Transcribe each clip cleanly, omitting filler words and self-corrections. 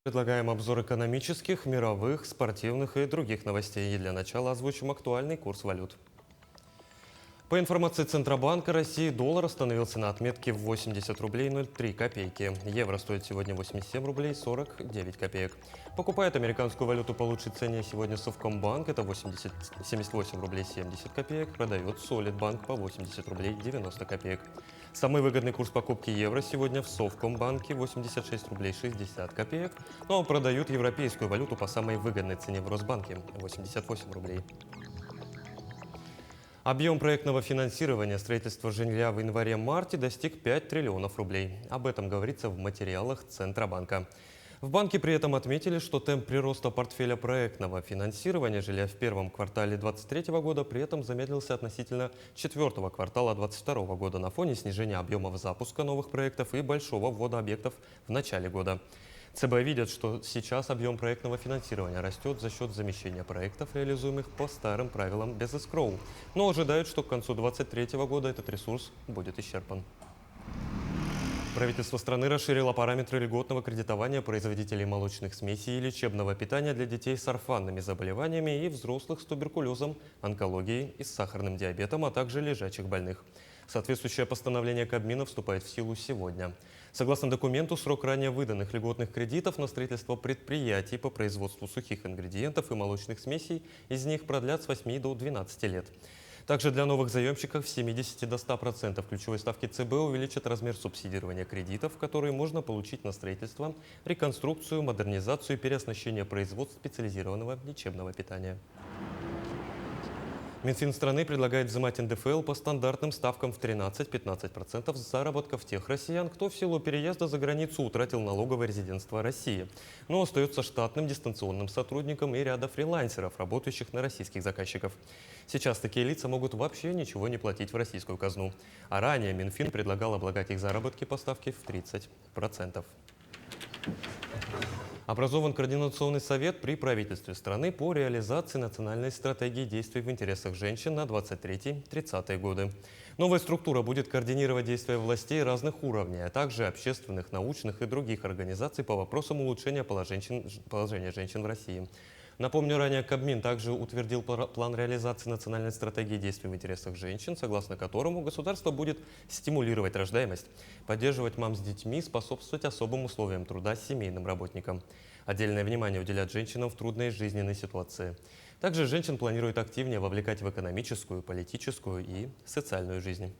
Предлагаем обзор экономических, мировых, спортивных и других новостей. И для начала озвучим актуальный курс валют. По информации Центробанка России, доллар остановился на отметке в 80 рублей 03 копейки. Евро стоит сегодня 87 рублей 49 копеек. Покупает американскую валюту по лучшей цене сегодня Совкомбанк, это 78 рублей 70 копеек. Продает Солидбанк по 80 рублей 90 копеек. Самый выгодный курс покупки евро сегодня в Совкомбанке 86 рублей 60 копеек. Но продают европейскую валюту по самой выгодной цене в Росбанке 88 рублей. Объем проектного финансирования строительства жилья в январе-марте достиг 5 триллионов рублей. Об этом говорится в материалах Центробанка. В банке при этом отметили, что темп прироста портфеля проектного финансирования жилья в первом квартале 2023 года при этом замедлился относительно четвертого квартала 2022 года на фоне снижения объемов запуска новых проектов и большого ввода объектов в начале года. ЦБ видят, что сейчас объем проектного финансирования растет за счет замещения проектов, реализуемых по старым правилам без эскроу, но ожидают, что к концу 2023 года этот ресурс будет исчерпан. Правительство страны расширило параметры льготного кредитования производителей молочных смесей и лечебного питания для детей с орфанными заболеваниями и взрослых с туберкулезом, онкологией и с сахарным диабетом, а также лежачих больных. Соответствующее постановление Кабмина вступает в силу сегодня. Согласно документу, срок ранее выданных льготных кредитов на строительство предприятий по производству сухих ингредиентов и молочных смесей из них продлят с 8 до 12 лет. Также для новых заемщиков с 70 до 100% ключевой ставки ЦБ увеличат размер субсидирования кредитов, которые можно получить на строительство, реконструкцию, модернизацию и переоснащение производств специализированного лечебного питания. Минфин страны предлагает взимать НДФЛ по стандартным ставкам в 13-15% с заработков тех россиян, кто в силу переезда за границу утратил налоговое резидентство России, но остается штатным дистанционным сотрудником и ряда фрилансеров, работающих на российских заказчиков. Сейчас такие лица могут вообще ничего не платить в российскую казну. А ранее Минфин предлагал облагать их заработки по ставке в 30%. Образован Координационный совет при правительстве страны по реализации национальной стратегии действий в интересах женщин на 23-30 годы. Новая структура будет координировать действия властей разных уровней, а также общественных, научных и других организаций по вопросам улучшения положения женщин в России. Напомню, ранее Кабмин также утвердил план реализации национальной стратегии действий в интересах женщин, согласно которому государство будет стимулировать рождаемость, поддерживать мам с детьми, способствовать особым условиям труда семейным работникам. Отдельное внимание уделять женщинам в трудной жизненной ситуации. Также женщин планируют активнее вовлекать в экономическую, политическую и социальную жизнь.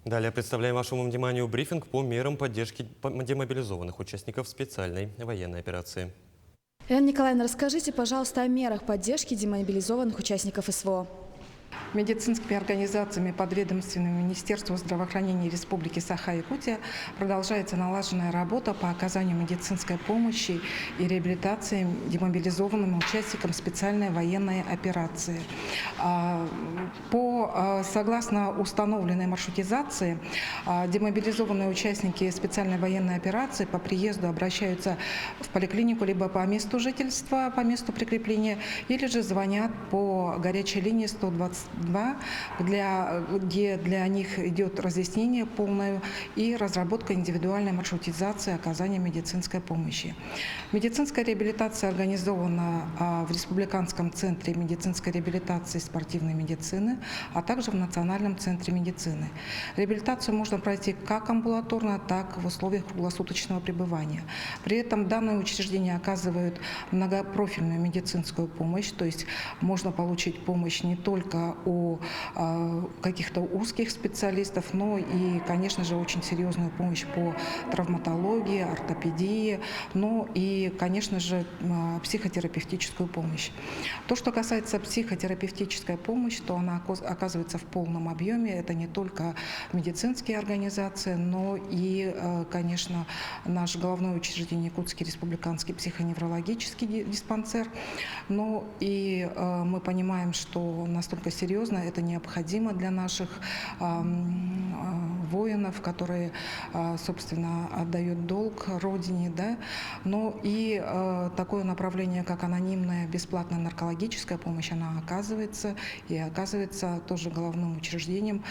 Далее представляем вашему вниманию брифинг по мерам поддержки демобилизованных участников специальной военной операции. Елена Николаевна, расскажите, пожалуйста, о мерах поддержки демобилизованных участников СВО. Медицинскими организациями, подведомственными Министерству здравоохранения Республики Саха-Якутия продолжается налаженная работа по оказанию медицинской помощи и реабилитации демобилизованным участникам специальной военной операции. Согласно установленной маршрутизации, демобилизованные участники специальной военной операции по приезду обращаются в поликлинику либо по месту жительства, по месту прикрепления, или же звонят по горячей линии 122, где для них идет разъяснение полное и разработка индивидуальной маршрутизации оказания медицинской помощи. Медицинская реабилитация организована в Республиканском центре медицинской реабилитации и спортивной медицины, а также в Национальном центре медицины. Реабилитацию можно пройти как амбулаторно, так и в условиях круглосуточного пребывания. При этом данные учреждения оказывают многопрофильную медицинскую помощь, то есть можно получить помощь не только у каких-то узких специалистов, но и, конечно же, очень серьезную помощь по травматологии, ортопедии, но и, конечно же, психотерапевтическую помощь. То, что касается психотерапевтической помощи, то она оказывается в полном объеме. Это не только медицинские организации, но и, конечно, наш головное учреждение Якутский республиканский психоневрологический диспансер. Но и мы понимаем, что настолько серьезно серьезно, это необходимо для наших воинов, которые, собственно, отдают долг Родине, да, но и такое направление, как анонимная бесплатная наркологическая помощь, она оказывается тоже головным учреждением,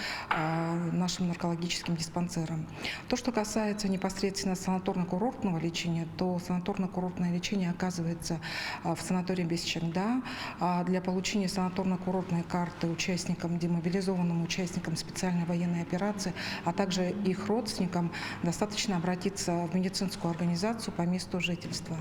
нашим наркологическим диспансером. То, что касается непосредственно санаторно-курортного лечения, то санаторно-курортное лечение оказывается в санатории Бесчегда. Для получения санаторно-курортной карты участникам, демобилизованным участникам специальной военной операции, а также их родственникам, достаточно обратиться в медицинскую организацию по месту жительства.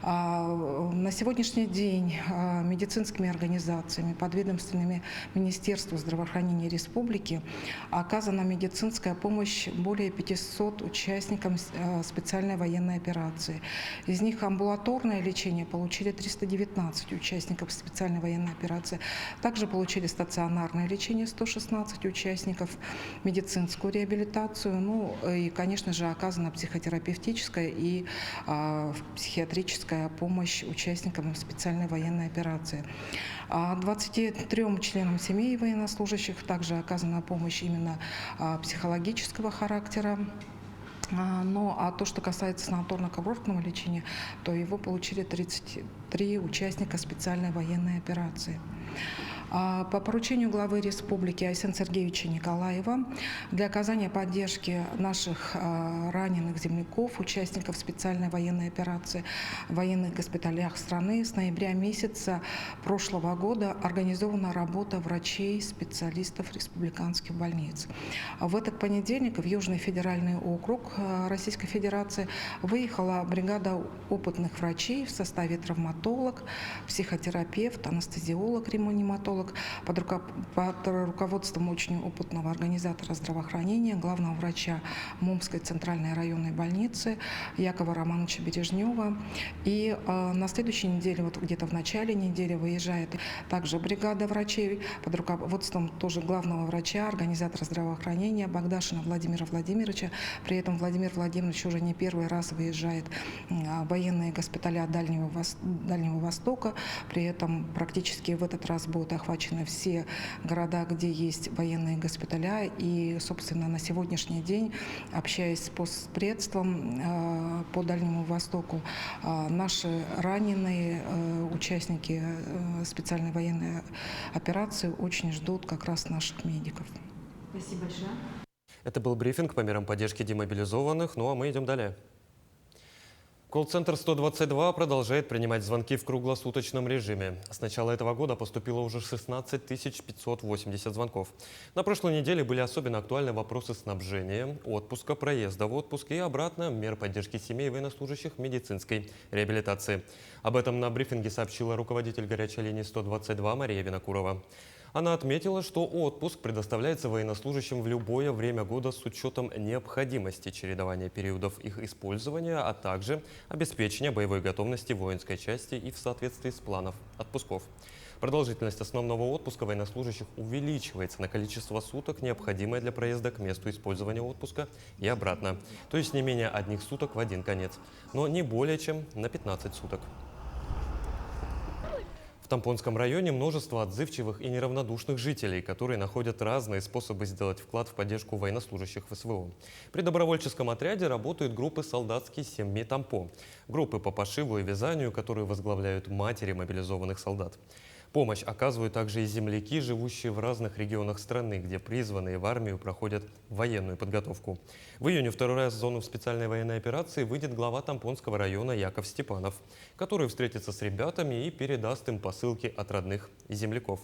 На сегодняшний день медицинскими организациями, подведомственными Министерству здравоохранения Республики оказана медицинская помощь более 500 участникам специальной военной операции. Из них амбулаторное лечение получили 319 участников специальной военной операции. Также получили стационарное лечение 116 участников, медицинскую реабилитацию, ну и, конечно же, оказана психотерапевтическая и психиатрическая помощь участникам специальной военной операции. 23 членам семей военнослужащих также оказана помощь именно психологического характера. Ну, а то, что касается санаторно-курортного лечения, то его получили 33 участника специальной военной операции. По поручению главы республики Айсена Сергеевича Николаева для оказания поддержки наших раненых земляков, участников специальной военной операции в военных госпиталях страны с ноября месяца прошлого года организована работа врачей, специалистов республиканских больниц. В этот понедельник в Южный федеральный округ Российской Федерации выехала бригада опытных врачей в составе травматолог, психотерапевт, анестезиолог, реаниматолог, под руководством очень опытного организатора здравоохранения, главного врача Мумской центральной районной больницы Якова Романовича Бережнева. И на следующей неделе, вот где-то в начале недели, выезжает также бригада врачей под руководством тоже главного врача, организатора здравоохранения Богдашина Владимира Владимировича. При этом Владимир Владимирович уже не первый раз выезжает в военные госпиталя Дальнего Востока. При этом практически в этот раз будут охвачены все города, где есть военные госпиталя. И, собственно, на сегодняшний день, общаясь с постпредством по Дальнему Востоку, наши раненые участники специальной военной операции очень ждут как раз наших медиков. Спасибо большое. Это был брифинг по мерам поддержки демобилизованных. Ну а мы идем далее. Колл-центр 122 продолжает принимать звонки в круглосуточном режиме. С начала этого года поступило уже 16 580 звонков. На прошлой неделе были особенно актуальны вопросы снабжения, отпуска, проезда в отпуск и обратно мер поддержки семей военнослужащих медицинской реабилитации. Об этом на брифинге сообщила руководитель горячей линии 122 Мария Винокурова. Она отметила, что отпуск предоставляется военнослужащим в любое время года с учетом необходимости чередования периодов их использования, а также обеспечения боевой готовности воинской части и в соответствии с планом отпусков. Продолжительность основного отпуска военнослужащих увеличивается на количество суток, необходимое для проезда к месту использования отпуска и обратно, то есть не менее одних суток в один конец, но не более чем на 15 суток. В Тампонском районе множество отзывчивых и неравнодушных жителей, которые находят разные способы сделать вклад в поддержку военнослужащих ВСВО. При добровольческом отряде работают группы «Солдатские семьи Тампо», группы по пошиву и вязанию, которые возглавляют матери мобилизованных солдат. Помощь оказывают также и земляки, живущие в разных регионах страны, где призванные в армию проходят военную подготовку. В июне второй раз в зону специальной военной операции выйдет глава Тампонского района Яков Степанов, который встретится с ребятами и передаст им посылки от родных и земляков.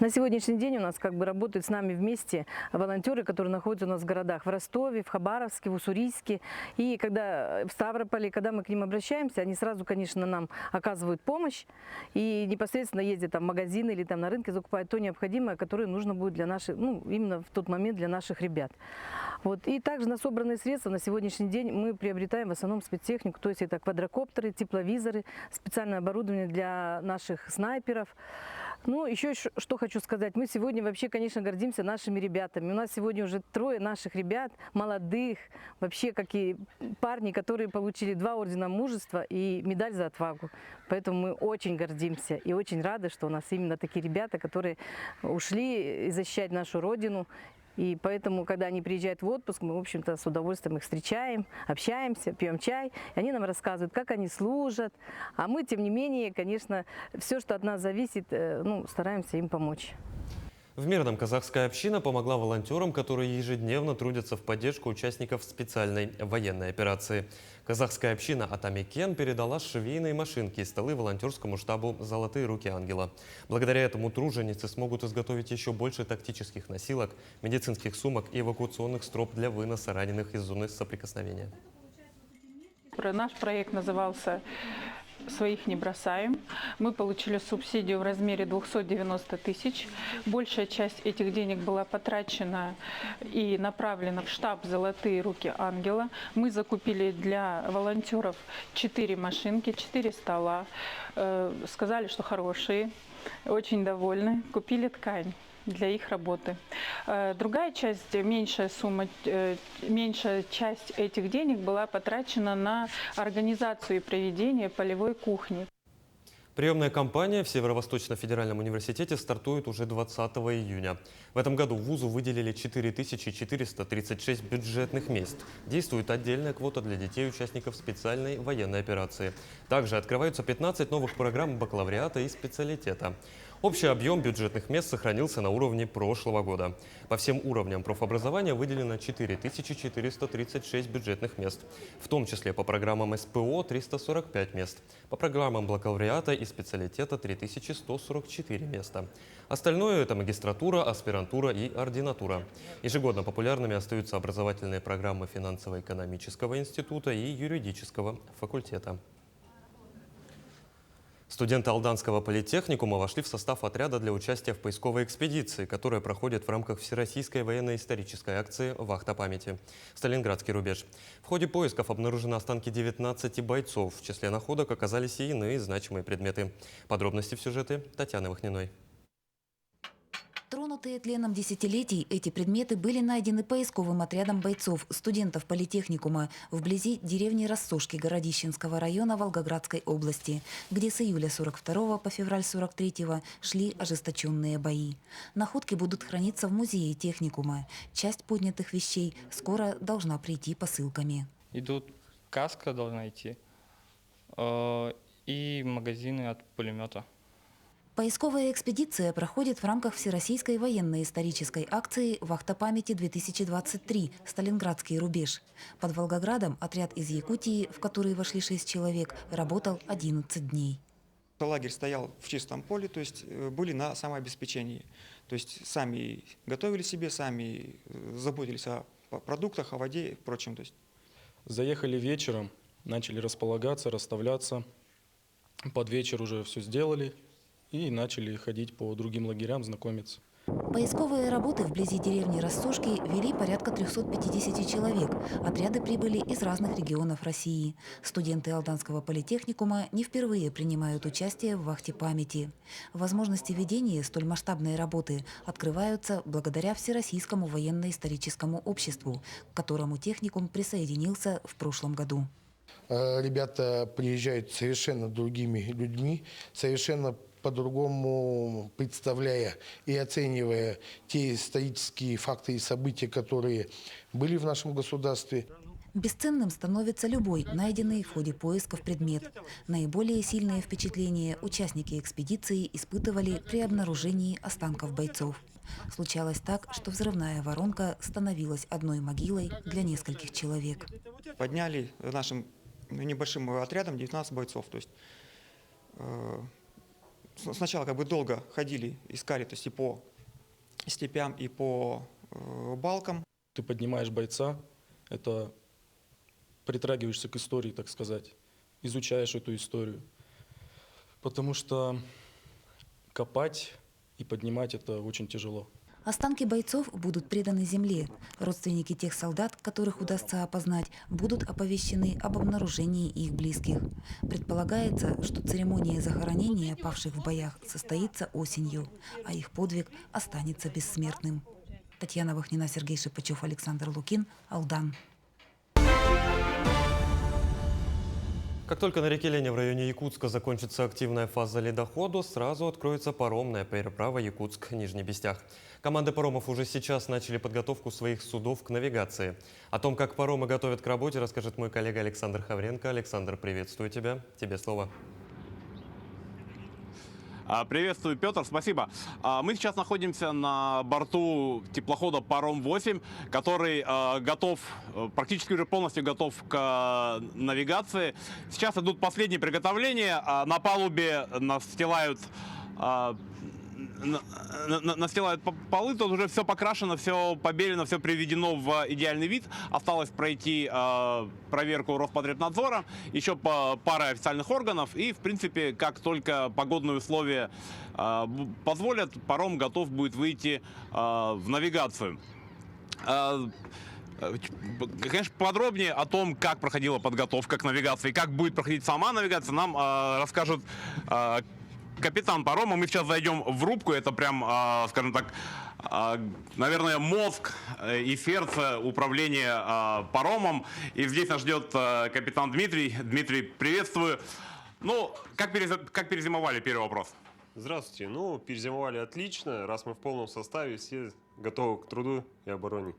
На сегодняшний день у нас работают с нами вместе волонтеры, которые находятся у нас в городах в Ростове, в Хабаровске, в Уссурийске. И когда в Ставрополе, когда мы к ним обращаемся, они сразу, конечно, нам оказывают помощь и непосредственно ездят в магазины или на рынке, закупают то необходимое, которое нужно будет для наших, именно в тот момент для наших ребят. Вот. И также на собранные средства на сегодняшний день мы приобретаем в основном спецтехнику, то есть это квадрокоптеры, тепловизоры, специальное оборудование для наших снайперов. Ну, еще что хочу сказать. Мы сегодня вообще, конечно, гордимся нашими ребятами. У нас сегодня уже 3 наших ребят, молодых, вообще как и парни, которые получили 2 ордена мужества и медаль за отвагу. Поэтому мы очень гордимся и очень рады, что у нас именно такие ребята, которые ушли защищать нашу Родину. И поэтому, когда они приезжают в отпуск, мы, в общем-то, с удовольствием их встречаем, общаемся, пьем чай. И они нам рассказывают, как они служат. А мы, тем не менее, конечно, все, что от нас зависит, стараемся им помочь. В Мирном казахская община помогла волонтерам, которые ежедневно трудятся в поддержку участников специальной военной операции. Казахская община Атамекен передала швейные машинки и столы волонтерскому штабу «Золотые руки ангела». Благодаря этому труженицы смогут изготовить еще больше тактических носилок, медицинских сумок и эвакуационных строп для выноса раненых из зоны соприкосновения. Наш проект назывался «Своих не бросаем». Мы получили субсидию в размере 290 тысяч. Большая часть этих денег была потрачена и направлена в штаб «Золотые руки ангела». Мы закупили для волонтеров 4 машинки, 4 стола. Сказали, что хорошие, очень довольны. Купили ткань для их работы. Другая часть, меньшая часть этих денег была потрачена на организацию и проведение полевой кухни. Приемная кампания в Северо-Восточном федеральном университете стартует уже 20 июня. В этом году вузу выделили 4436 бюджетных мест. Действует отдельная квота для детей участников специальной военной операции. Также открываются 15 новых программ бакалавриата и специалитета. Общий объем бюджетных мест сохранился на уровне прошлого года. По всем уровням профобразования выделено 4436 бюджетных мест, в том числе по программам СПО 345 мест, по программам бакалавриата и специалитета 3144 места. Остальное – это магистратура, аспирантура и ординатура. Ежегодно популярными остаются образовательные программы финансово-экономического института и юридического факультета. Студенты Алданского политехникума вошли в состав отряда для участия в поисковой экспедиции, которая проходит в рамках Всероссийской военно-исторической акции «Вахта памяти. Сталинградский рубеж». В ходе поисков обнаружены останки 19 бойцов. В числе находок оказались и иные значимые предметы. Подробности в сюжете Татьяны Вахниной. Тронутые тленом десятилетий, эти предметы были найдены поисковым отрядом бойцов, студентов политехникума, вблизи деревни Рассошки Городищенского района Волгоградской области, где с июля 42 по февраль 43 шли ожесточенные бои. Находки будут храниться в музее техникума. Часть поднятых вещей скоро должна прийти посылками. Идут каска должна идти и магазины от пулемета. Поисковая экспедиция проходит в рамках Всероссийской военно-исторической акции «Вахта памяти-2023. Сталинградский рубеж». Под Волгоградом отряд из Якутии, в который вошли 6 человек, работал 11 дней. Лагерь стоял в чистом поле, то есть были на самообеспечении. То есть сами готовили себе, сами заботились о продуктах, о воде и прочем. Заехали вечером, начали располагаться, расставляться. Под вечер уже все сделали. И начали ходить по другим лагерям, знакомиться. Поисковые работы вблизи деревни Рассошки вели порядка 350 человек. Отряды прибыли из разных регионов России. Студенты Алданского политехникума не впервые принимают участие в вахте памяти. Возможности ведения столь масштабной работы открываются благодаря Всероссийскому военно-историческому обществу, к которому техникум присоединился в прошлом году. Ребята приезжают совершенно другими людьми, совершенно по-другому представляя и оценивая те исторические факты и события, которые были в нашем государстве. Бесценным становится любой найденный в ходе поисков предмет. Наиболее сильные впечатления участники экспедиции испытывали при обнаружении останков бойцов. Случалось так, что взрывная воронка становилась одной могилой для нескольких человек. Подняли нашим небольшим отрядом 19 бойцов. То есть, сначала долго ходили, искали, то есть и по степям, и по балкам. Ты поднимаешь бойца, это притрагиваешься к истории, так сказать, изучаешь эту историю. Потому что копать и поднимать это очень тяжело. Останки бойцов будут преданы земле. Родственники тех солдат, которых удастся опознать, будут оповещены об обнаружении их близких. Предполагается, что церемония захоронения павших в боях состоится осенью, а их подвиг останется бессмертным. Татьяна Вахнина, Сергей Шипачев, Александр Лукин, Алдан. Как только на реке Леня в районе Якутска закончится активная фаза ледохода, сразу откроется паромная переправа Якутск-Нижний Бестях. Команды паромов уже сейчас начали подготовку своих судов к навигации. О том, как паромы готовят к работе, расскажет мой коллега Александр Хавренко. Александр, приветствую тебя. Тебе слово. Приветствую, Петр, спасибо. Мы сейчас находимся на борту теплохода «Паром-8», который готов, практически уже полностью готов к навигации. Сейчас идут последние приготовления. На палубе настилают полы, тут уже все покрашено, все побелено, все приведено в идеальный вид. Осталось пройти проверку Роспотребнадзора, еще пара официальных органов. И, в принципе, как только погодные условия позволят, паром готов будет выйти в навигацию. Конечно, подробнее о том, как проходила подготовка к навигации, как будет проходить сама навигация, нам расскажет капитан парома. Мы сейчас зайдем в рубку. Это прям, скажем так, наверное, мозг и сердце управления паромом. И здесь нас ждет капитан Дмитрий. Дмитрий, приветствую. Ну, как перезимовали? Первый вопрос. Здравствуйте. Ну, перезимовали отлично. Раз мы в полном составе, все готовы к труду и обороне.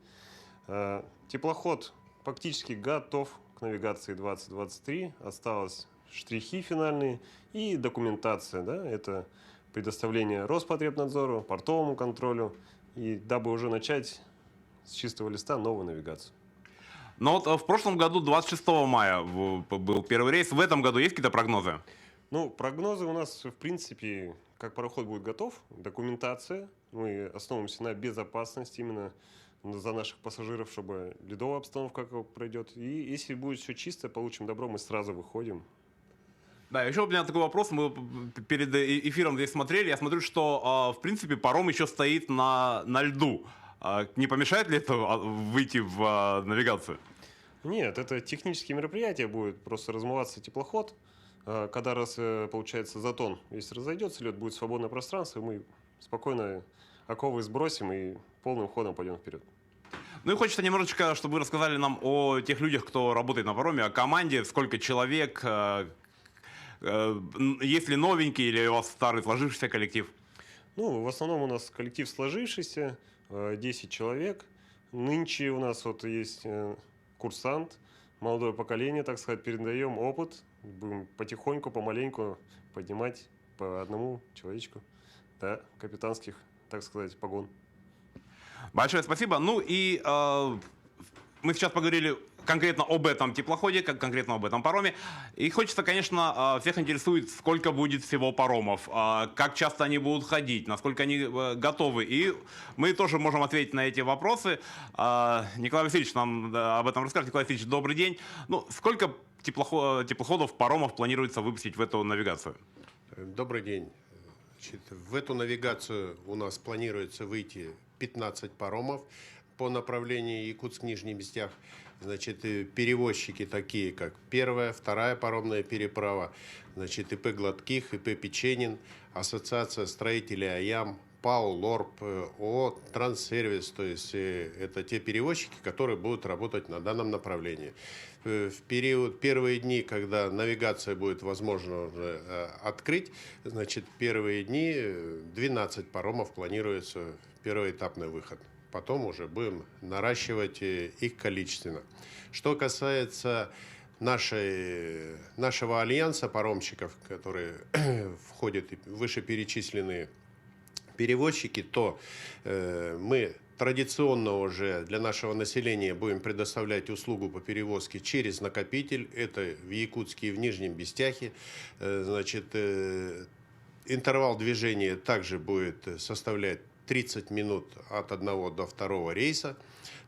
Теплоход фактически готов к навигации 2023. Осталось штрихи финальные и документация, да, это предоставление Роспотребнадзору, портовому контролю, и дабы уже начать с чистого листа новую навигацию. Но вот в прошлом году, 26 мая, был первый рейс. В этом году есть какие-то прогнозы? Ну, прогнозы у нас, в принципе, как пароход будет готов, документация. Мы основываемся на безопасности именно за наших пассажиров, чтобы ледовая обстановка как пройдет. И если будет все чисто, получим добро, мы сразу выходим. Да, еще у меня такой вопрос. Мы перед эфиром здесь смотрели. Я смотрю, что, в принципе, паром еще стоит на льду. Не помешает ли это выйти в навигацию? Нет, это технические мероприятия будет. Просто размываться теплоход. Когда получается затон, если разойдется, лед будет свободное пространство, мы спокойно оковы сбросим и полным ходом пойдем вперед. Ну и хочется немножечко, чтобы вы рассказали нам о тех людях, кто работает на пароме, о команде, сколько человек. Есть ли новенький или у вас старый сложившийся коллектив? Ну, в основном у нас коллектив сложившийся, 10 человек. Нынче у нас вот есть курсант, молодое поколение, так сказать, передаем опыт. Будем потихоньку, помаленьку поднимать по одному человечку до капитанских, так сказать, погон. Большое спасибо. Ну и мы сейчас поговорили конкретно об этом теплоходе, конкретно об этом пароме. И хочется, конечно, всех интересует, сколько будет всего паромов, как часто они будут ходить, насколько они готовы. И мы тоже можем ответить на эти вопросы. Николай Васильевич нам об этом расскажет. Николай Васильевич, добрый день. Ну, сколько теплоходов, паромов планируется выпустить в эту навигацию? Добрый день. Значит, в эту навигацию у нас планируется выйти 15 паромов по направлению Якутск-Нижний Бестях. Значит, перевозчики такие, как первая, вторая паромная переправа, значит, ИП Гладких, ИП Печенин, Ассоциация строителей АЯМ, ПАО, ЛОРП, ООО Транссервис. То есть это те перевозчики, которые будут работать на данном направлении. В период, первые дни, когда навигация будет возможно уже открыть, значит, первые дни 12 паромов планируется первоэтапный выход. Потом уже будем наращивать их количественно. Что касается нашего альянса паромщиков, которые входят в вышеперечисленные перевозчики, то мы традиционно уже для нашего населения будем предоставлять услугу по перевозке через накопитель. Это в Якутске и в Нижнем Бестяхе. Значит, интервал движения также будет составлять 30 минут от одного до второго рейса.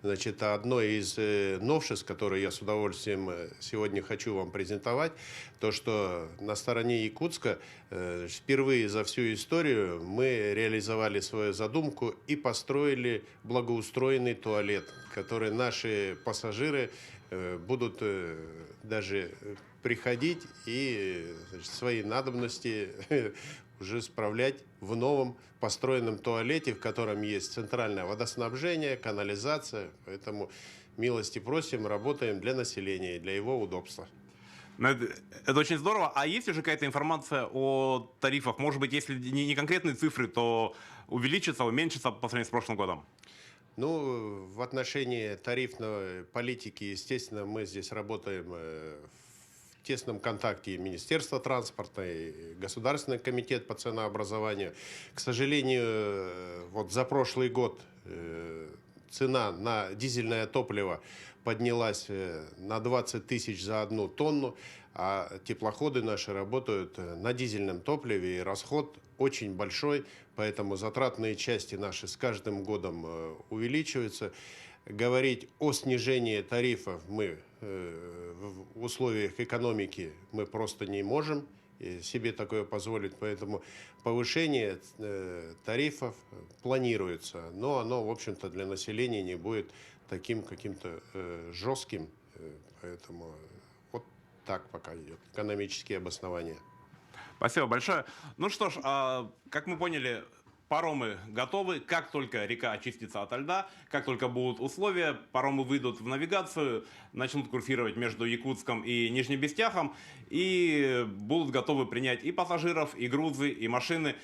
Значит, одно из новшеств, которые я с удовольствием сегодня хочу вам презентовать, то, что на стороне Якутска впервые за всю историю мы реализовали свою задумку и построили благоустроенный туалет, который наши пассажиры будут даже приходить и, значит, свои надобности уже справлять в новом построенном туалете, в котором есть центральное водоснабжение, канализация. Поэтому милости просим, работаем для населения, для его удобства. Это очень здорово. А есть уже какая-то информация о тарифах? Может быть, если не конкретные цифры, то увеличится, уменьшится по сравнению с прошлым годом? Ну, в отношении тарифной политики, естественно, мы здесь работаем в тесном контакте и Министерство транспорта, и Государственный комитет по ценообразованию. К сожалению, вот за прошлый год цена на дизельное топливо поднялась на 20 тысяч за 1 тонну, а теплоходы наши работают на дизельном топливе, и расход очень большой, поэтому затратные части наши с каждым годом увеличиваются. Говорить о снижении тарифов мы в условиях экономики мы просто не можем себе такое позволить, поэтому повышение тарифов планируется, но оно, в общем-то, для населения не будет таким каким-то жестким, поэтому вот так пока идет экономические обоснования. Спасибо большое. Ну что ж, как мы поняли, паромы готовы. Как только река очистится от льда, как только будут условия, паромы выйдут в навигацию, начнут курсировать между Якутском и Нижним Бестяхом и будут готовы принять и пассажиров, и грузы, и машины.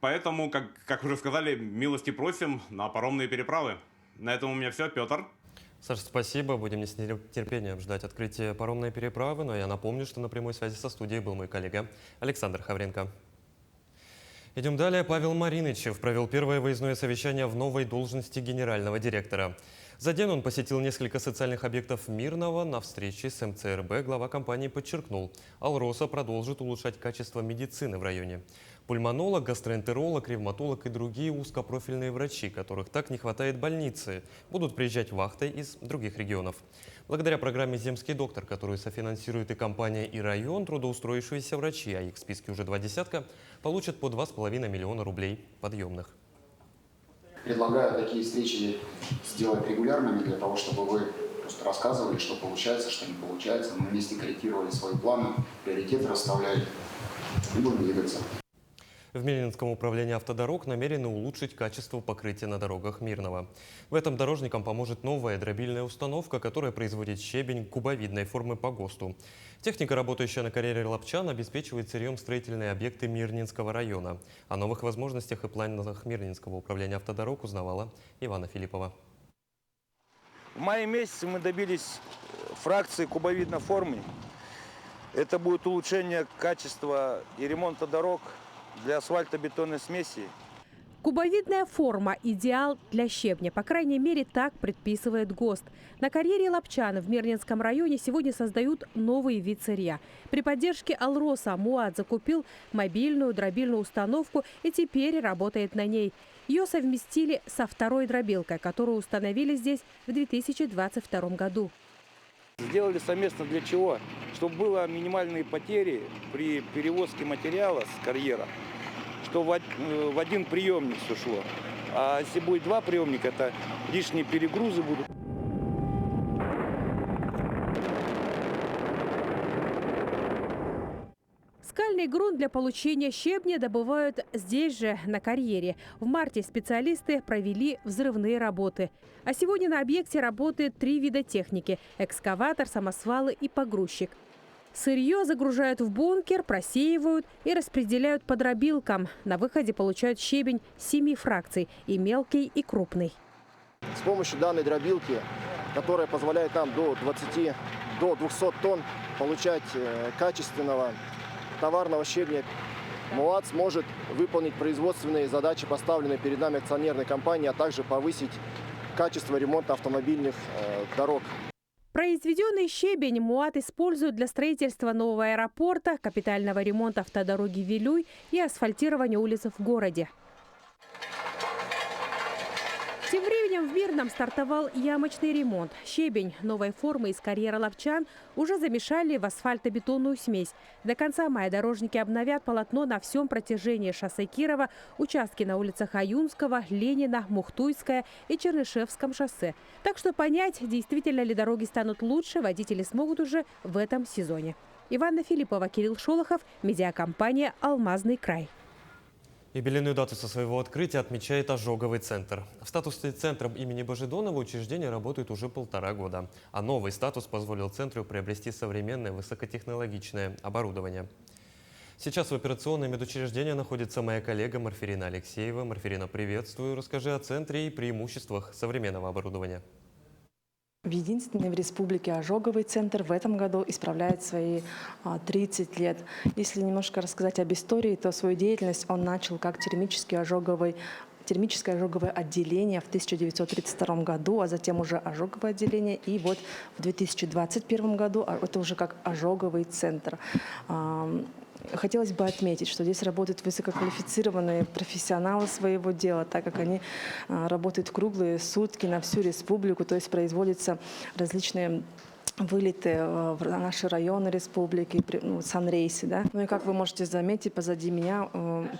Поэтому, как уже сказали, милости просим на паромные переправы. На этом у меня все. Петр. Саша, спасибо. Будем с нетерпением ждать открытия паромной переправы. Но я напомню, что на прямой связи со студией был мой коллега Александр Хавренко. Идем далее. Павел Маринычев провел первое выездное совещание в новой должности генерального директора. За день он посетил несколько социальных объектов Мирного. На встрече с МЦРБ глава компании подчеркнул, Алроса продолжит улучшать качество медицины в районе. Пульмонолог, гастроэнтеролог, ревматолог и другие узкопрофильные врачи, которых так не хватает в больнице, будут приезжать вахтой из других регионов. Благодаря программе «Земский доктор», которую софинансирует и компания, и район, трудоустроившиеся врачи, а их в списке уже 20, получат по 2,5 миллиона рублей подъемных. Предлагаю такие встречи сделать регулярными для того, чтобы вы просто рассказывали, что получается, что не получается. Мы вместе корректировали свои планы, приоритеты расставляли и будем двигаться. В Мирнинском управлении автодорог намерены улучшить качество покрытия на дорогах Мирного. В этом дорожникам поможет новая дробильная установка, которая производит щебень кубовидной формы по ГОСТу. Техника, работающая на карьере Лапчан, обеспечивает сырьем строительные объекты Мирнинского района. О новых возможностях и планах Мирнинского управления автодорог узнавала Ивана Филиппова. В мае месяце мы добились фракции кубовидной формы. Это будет улучшение качества и ремонта дорог для асфальтобетонной смеси. Кубовидная форма – идеал для щебня. По крайней мере, так предписывает ГОСТ. На карьере Лапчан в Мирнинском районе сегодня создают новый вид сырья. При поддержке Алроса МУАД закупил мобильную дробильную установку и теперь работает на ней. Ее совместили со второй дробилкой, которую установили здесь в 2022 году. Сделали совместно для чего? Чтобы было минимальные потери при перевозке материала с карьера, что в один приемник все шло. А если будет 2 приемника, это лишние перегрузы будут. Скальный грунт для получения щебня добывают здесь же, на карьере. В марте специалисты провели взрывные работы. А сегодня на объекте работает 3 вида техники – экскаватор, самосвалы и погрузчик. Сырье загружают в бункер, просеивают и распределяют по дробилкам. На выходе получают щебень 7 фракций – и мелкий, и крупный. С помощью данной дробилки, которая позволяет нам до 200 тонн получать качественного товарного щебня, МУАД сможет выполнить производственные задачи, поставленные перед нами акционерной компанией, а также повысить качество ремонта автомобильных дорог. Произведенный щебень МУАД используют для строительства нового аэропорта, капитального ремонта автодороги Вилюй и асфальтирования улиц в городе. Тем временем в Мирном стартовал ямочный ремонт. Щебень новой формы из карьера ловчан уже замешали в асфальтобетонную смесь. До конца мая дорожники обновят полотно на всем протяжении шоссе Кирова, участки на улицах Аюнского, Ленина, Мухтуйская и Чернышевском шоссе. Так что понять, действительно ли дороги станут лучше, водители смогут уже в этом сезоне. Иванна Филиппова, Кирилл Шолохов, медиакомпания «Алмазный край». Юбилейную дату со своего открытия отмечает ожоговый центр. В статусе центра имени Божидонова учреждение работает уже 1,5 года. А новый статус позволил центру приобрести современное высокотехнологичное оборудование. Сейчас в операционной медучреждении находится моя коллега Марферина Алексеева. Марферина, приветствую. Расскажи о центре и преимуществах современного оборудования. Единственный в республике ожоговый центр в этом году исправляет свои 30 лет. Если немножко рассказать об истории, то свою деятельность он начал как термическое ожоговое отделение в 1932 году, а затем уже ожоговое отделение. И вот в 2021 году это уже как ожоговый центр. Хотелось бы отметить, что здесь работают высококвалифицированные профессионалы своего дела, так как они работают круглые сутки на всю республику, то есть производятся различные вылеты в наши районы республики, санрейсы. Да? Ну и как вы можете заметить, позади меня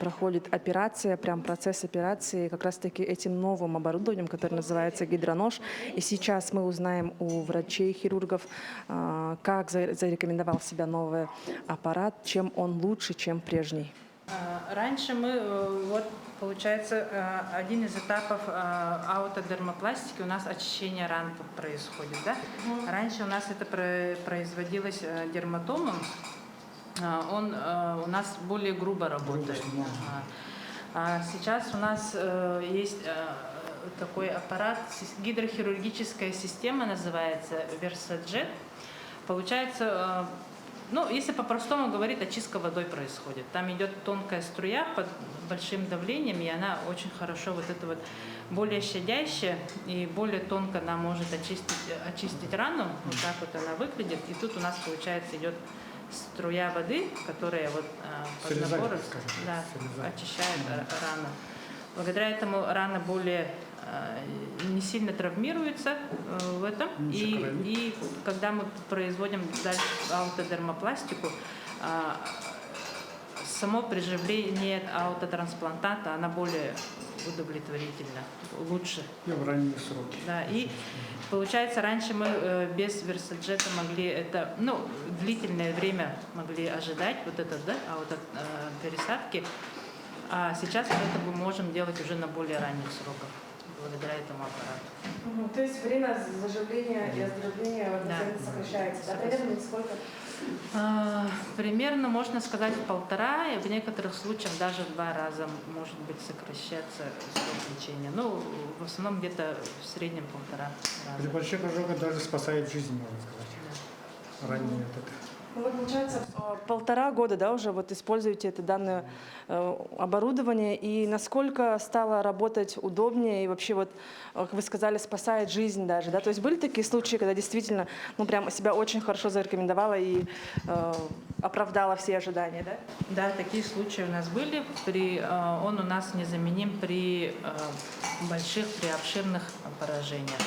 проходит операция, прям процесс операции как раз-таки этим новым оборудованием, которое называется гидронож. И сейчас мы узнаем у врачей, хирургов, как зарекомендовал себя новый аппарат, чем он лучше, чем прежний. Раньше получается, один из этапов аутодермопластики у нас очищение ран происходит. Да? Раньше у нас это производилось дерматомом, он у нас более грубо работает. А сейчас у нас есть такой аппарат, гидрохирургическая система называется Versajet. Получается, если по-простому говорить, очистка водой происходит. Там идет тонкая струя под большим давлением, и она очень хорошо более щадящая и более тонко она может очистить рану. Вот так вот она выглядит. И тут у нас, получается, идет струя воды, которая под напором очищает рану. Благодаря этому рана более не сильно травмируется в этом. И когда мы производим дальше аутодермопластику, само приживление аутотрансплантата, она более удовлетворительна, лучше. И в ранние сроки. Да, и получается, раньше мы без Versajet могли длительное время могли ожидать пересадки, а сейчас мы это можем делать уже на более ранних сроках, благодаря этому аппарату. То есть время заживления и оздоровления пациента сокращается. Да? Примерно сколько? Примерно, можно сказать, 1,5, и в некоторых случаях даже в 2 раза может быть сокращаться срок лечения. В основном где-то в среднем 1,5 раза. При больших ожогах даже спасает жизнь, можно сказать. Да. Ранее это. Получается, 1,5 года, да, уже используете это данное оборудование, и насколько стало работать удобнее, и вообще, как вы сказали, спасает жизнь даже, да? То есть были такие случаи, когда действительно, прям себя очень хорошо зарекомендовала и оправдала все ожидания, да? Да, такие случаи у нас были. Он у нас незаменим при при обширных поражениях.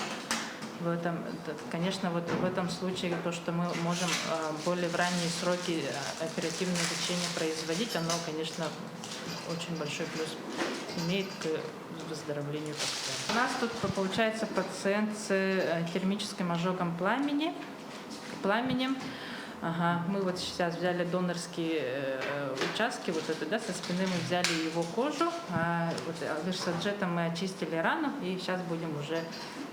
Конечно, в этом случае то, что мы можем более в ранние сроки оперативное лечение производить, оно, конечно, очень большой плюс имеет к выздоровлению пациента. У нас тут получается пациент с термическим ожогом пламенем. Мы сейчас взяли донорские участки, со спины мы взяли его кожу, а Versajet'ом мы очистили рану, и сейчас будем уже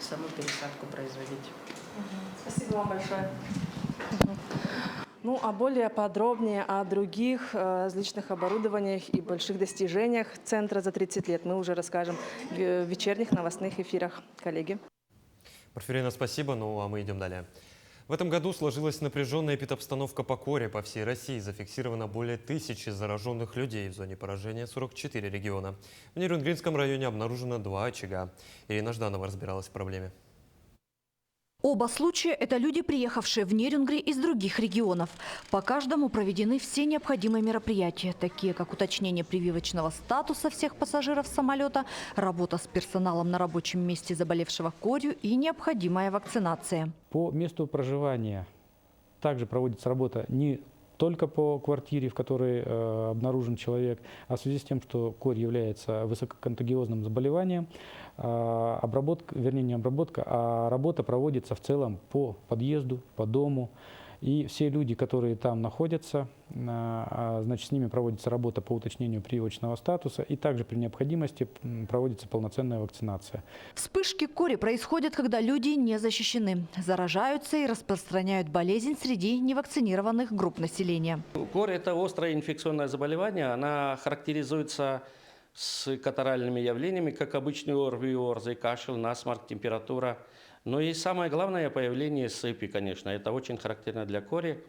саму пересадку производить. Спасибо вам большое. А более подробнее о других различных оборудованиях и больших достижениях центра за 30 лет мы уже расскажем в вечерних новостных эфирах. Коллеги. Марферина, спасибо. А мы идем далее. В этом году сложилась напряженная эпидобстановка по коре. По всей России зафиксировано более 1000 зараженных людей. В зоне поражения 44 региона. В Нерюнгринском районе обнаружено 2 очага. Ирина Жданова разбиралась в проблеме. Оба случая – это люди, приехавшие в Нерюнгри из других регионов. По каждому проведены все необходимые мероприятия, такие как уточнение прививочного статуса всех пассажиров самолета, работа с персоналом на рабочем месте заболевшего корью и необходимая вакцинация. По месту проживания также проводится работа не только по квартире, в которой обнаружен человек, а в связи с тем, что корь является высококонтагиозным заболеванием, работа проводится в целом по подъезду, по дому. И все люди, которые там находятся, значит, с ними проводится работа по уточнению прививочного статуса, и также при необходимости проводится полноценная вакцинация. Вспышки кори происходят, когда люди не защищены, заражаются и распространяют болезнь среди невакцинированных групп населения. Корь – это острое инфекционное заболевание, она характеризуется с катаральными явлениями, как обычный ОРВИ, ОРЗ, кашель, насморк, температура. Но и самое главное – появление сыпи, конечно. Это очень характерно для кори.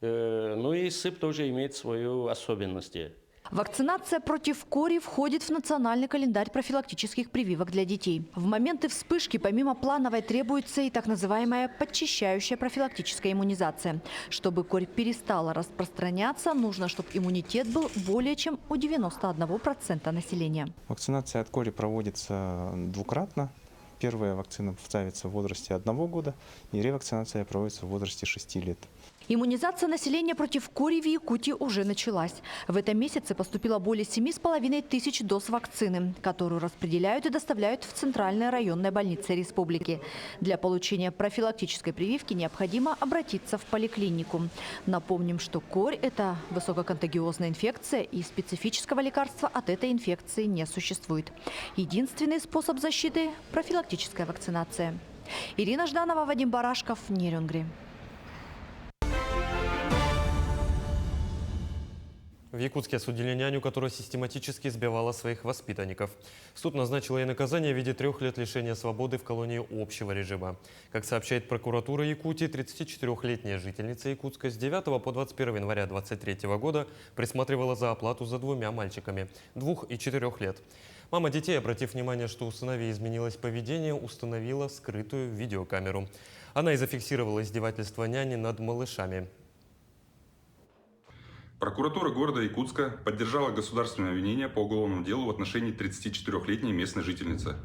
Ну и сыпь тоже имеет свою особенность. Вакцинация против кори входит в национальный календарь профилактических прививок для детей. В моменты вспышки помимо плановой требуется и так называемая подчищающая профилактическая иммунизация. Чтобы корь перестала распространяться, нужно, чтобы иммунитет был более чем у 91% населения. Вакцинация от кори проводится двукратно. Первая вакцина ставится в возрасте 1 года, и ревакцинация проводится в возрасте 6 лет. Иммунизация населения против кори в Якутии уже началась. В этом месяце поступило более 7,5 тысяч доз вакцины, которую распределяют и доставляют в центральные районные больницы республики. Для получения профилактической прививки необходимо обратиться в поликлинику. Напомним, что корь – это высококонтагиозная инфекция, и специфического лекарства от этой инфекции не существует. Единственный способ защиты – профилактическая вакцинация. Ирина Жданова, Вадим Барашков, Нерюнгри. В Якутске осудили няню, которая систематически избивала своих воспитанников. Суд назначил ей наказание в виде 3 лет лишения свободы в колонии общего режима. Как сообщает прокуратура Якутии, 34-летняя жительница Якутска с 9 по 21 января 2023 года присматривала за оплату за 2 мальчиками – 2 и 4 лет. Мама детей, обратив внимание, что у сыновей изменилось поведение, установила скрытую видеокамеру. Она и зафиксировала издевательство няни над малышами. Прокуратура города Якутска поддержала государственное обвинение по уголовному делу в отношении 34-летней местной жительницы.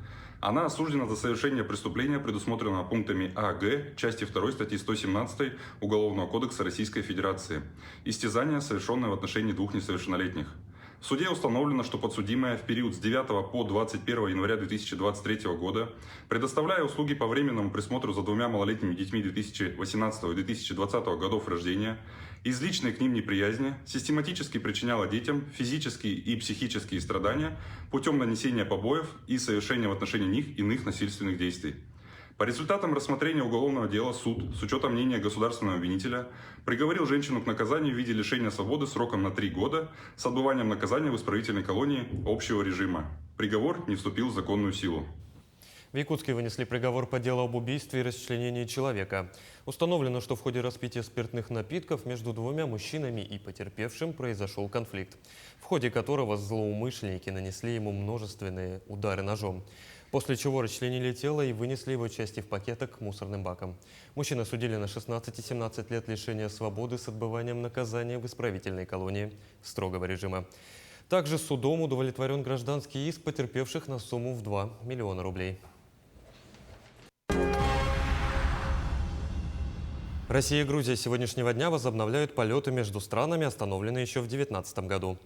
Она осуждена за совершение преступления, предусмотренного пунктами А, Г, части 2 статьи 117 Уголовного кодекса Российской Федерации. Истязание, совершенное в отношении 2 несовершеннолетних. В суде установлено, что подсудимая в период с 9 по 21 января 2023 года, предоставляя услуги по временному присмотру за 2 малолетними детьми 2018 и 2020 годов рождения, из личной к ним неприязни систематически причиняла детям физические и психические страдания путем нанесения побоев и совершения в отношении них иных насильственных действий. По результатам рассмотрения уголовного дела суд, с учетом мнения государственного обвинителя, приговорил женщину к наказанию в виде лишения свободы сроком на 3 года с отбыванием наказания в исправительной колонии общего режима. Приговор не вступил в законную силу. В Якутске вынесли приговор по делу об убийстве и расчленении человека. Установлено, что в ходе распития спиртных напитков между 2 мужчинами и потерпевшим произошел конфликт, в ходе которого злоумышленники нанесли ему множественные удары ножом. После чего расчленили тело и вынесли его части в пакетах к мусорным бакам. Мужчину осудили на 16 и 17 лет лишения свободы с отбыванием наказания в исправительной колонии строгого режима. Также судом удовлетворен гражданский иск потерпевших на сумму в 2 миллиона рублей. Россия и Грузия с сегодняшнего дня возобновляют полеты между странами, остановленные еще в 2019 году.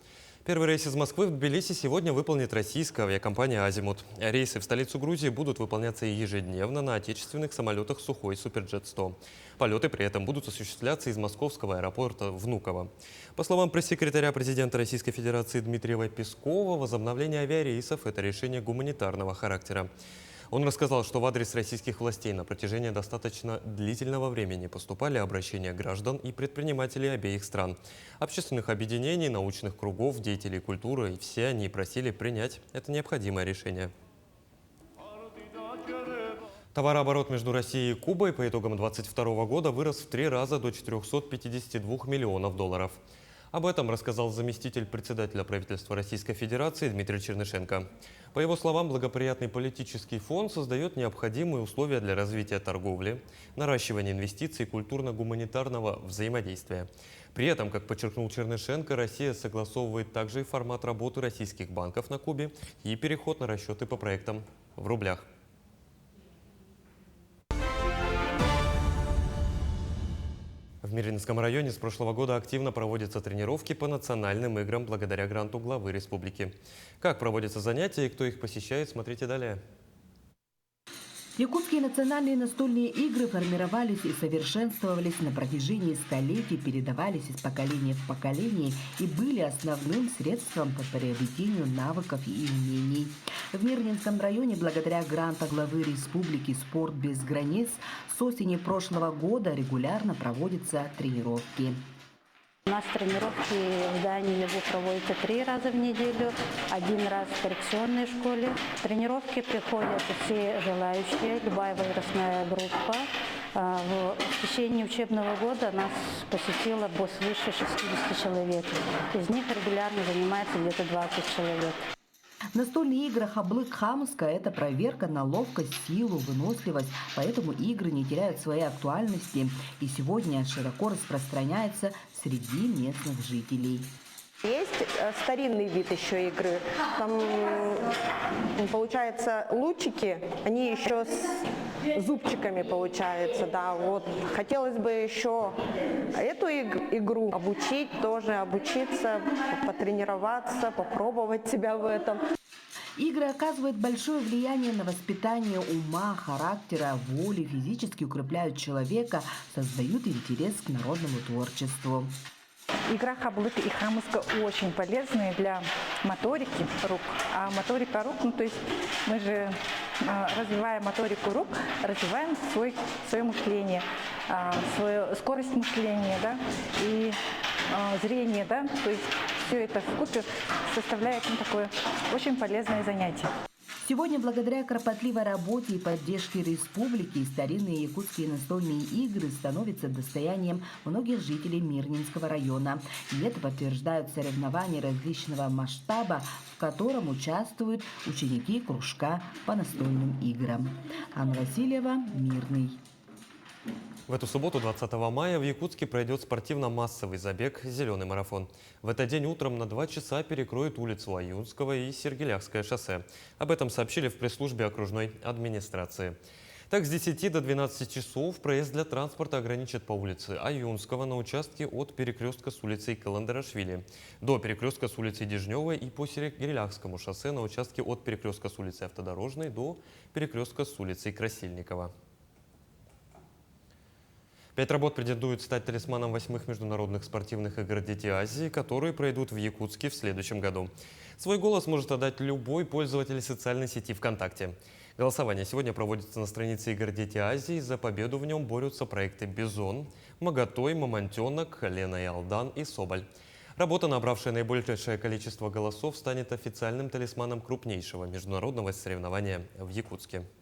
Первый рейс из Москвы в Тбилиси сегодня выполнит российская авиакомпания «Азимут». Рейсы в столицу Грузии будут выполняться ежедневно на отечественных самолетах «Сухой Суперджет-100». Полеты при этом будут осуществляться из московского аэропорта Внуково. По словам пресс-секретаря президента Российской Федерации Дмитрия Пескова, возобновление авиарейсов – это решение гуманитарного характера. Он рассказал, что в адрес российских властей на протяжении достаточно длительного времени поступали обращения граждан и предпринимателей обеих стран, общественных объединений, научных кругов, деятелей культуры, и все они просили принять это необходимое решение. Товарооборот между Россией и Кубой по итогам 2022 года вырос в 3 раза до 452 миллионов долларов. Об этом рассказал заместитель председателя правительства Российской Федерации Дмитрий Чернышенко. По его словам, благоприятный политический фон создает необходимые условия для развития торговли, наращивания инвестиций и культурно-гуманитарного взаимодействия. При этом, как подчеркнул Чернышенко, Россия согласовывает также и формат работы российских банков на Кубе и переход на расчеты по проектам в рублях. В Мирнинском районе с прошлого года активно проводятся тренировки по национальным играм благодаря гранту главы республики. Как проводятся занятия и кто их посещает, смотрите далее. Якутские национальные настольные игры формировались и совершенствовались на протяжении столетий, передавались из поколения в поколение и были основным средством по приобретению навыков и умений. В Мирнинском районе благодаря гранту главы республики «Спорт без границ» с осени прошлого года регулярно проводятся тренировки. У нас тренировки в здании ЛИВУ проводятся 3 раза в неделю, 1 раз в коррекционной школе. В тренировки приходят все желающие, любая возрастная группа. В течение учебного года нас посетило свыше 60 человек. Из них регулярно занимается где-то 20 человек. В настольных играх Хаблык-Хамска – это проверка на ловкость, силу, выносливость, поэтому игры не теряют своей актуальности и сегодня широко распространяется среди местных жителей. Есть старинный вид еще игры. Там, получается, лучики, они еще с зубчиками получается, да. Вот хотелось бы еще эту игру обучить, тоже обучиться, потренироваться, попробовать себя в этом. Игры оказывают большое влияние на воспитание ума, характера, воли, физически укрепляют человека, создают интерес к народному творчеству. Игра Хаблык и Хамска очень полезны для моторики рук. А моторика рук, то есть мы же, развивая моторику рук, развиваем свое мышление, свою скорость мышления, да, и зрение, да, то есть все это вкупе составляет такое очень полезное занятие. Сегодня благодаря кропотливой работе и поддержке республики старинные якутские настольные игры становятся достоянием многих жителей Мирнинского района. И это подтверждают соревнования различного масштаба, в котором участвуют ученики кружка по настольным играм. Анна Васильева, Мирный. В эту субботу, 20 мая, в Якутске пройдет спортивно-массовый забег «Зеленый марафон». В этот день утром на 2 часа перекроют улицу Аюнского и Сергеляхское шоссе. Об этом сообщили в пресс-службе окружной администрации. Так, с 10 до 12 часов проезд для транспорта ограничат по улице Аюнского на участке от перекрестка с улицей Каландарашвили до перекрестка с улицей Дежневой и по Сергеляхскому шоссе на участке от перекрестка с улицей Автодорожной до перекрестка с улицей Красильникова. 5 работ претендуют стать талисманом 8-х международных спортивных игр «Дети Азии», которые пройдут в Якутске в следующем году. Свой голос может отдать любой пользователь социальной сети ВКонтакте. Голосование сегодня проводится на странице игр «Дети Азии». За победу в нем борются проекты «Бизон», «Магатой», «Мамонтенок», «Лена и Алдан» и «Соболь». Работа, набравшая наибольшее количество голосов, станет официальным талисманом крупнейшего международного соревнования в Якутске. –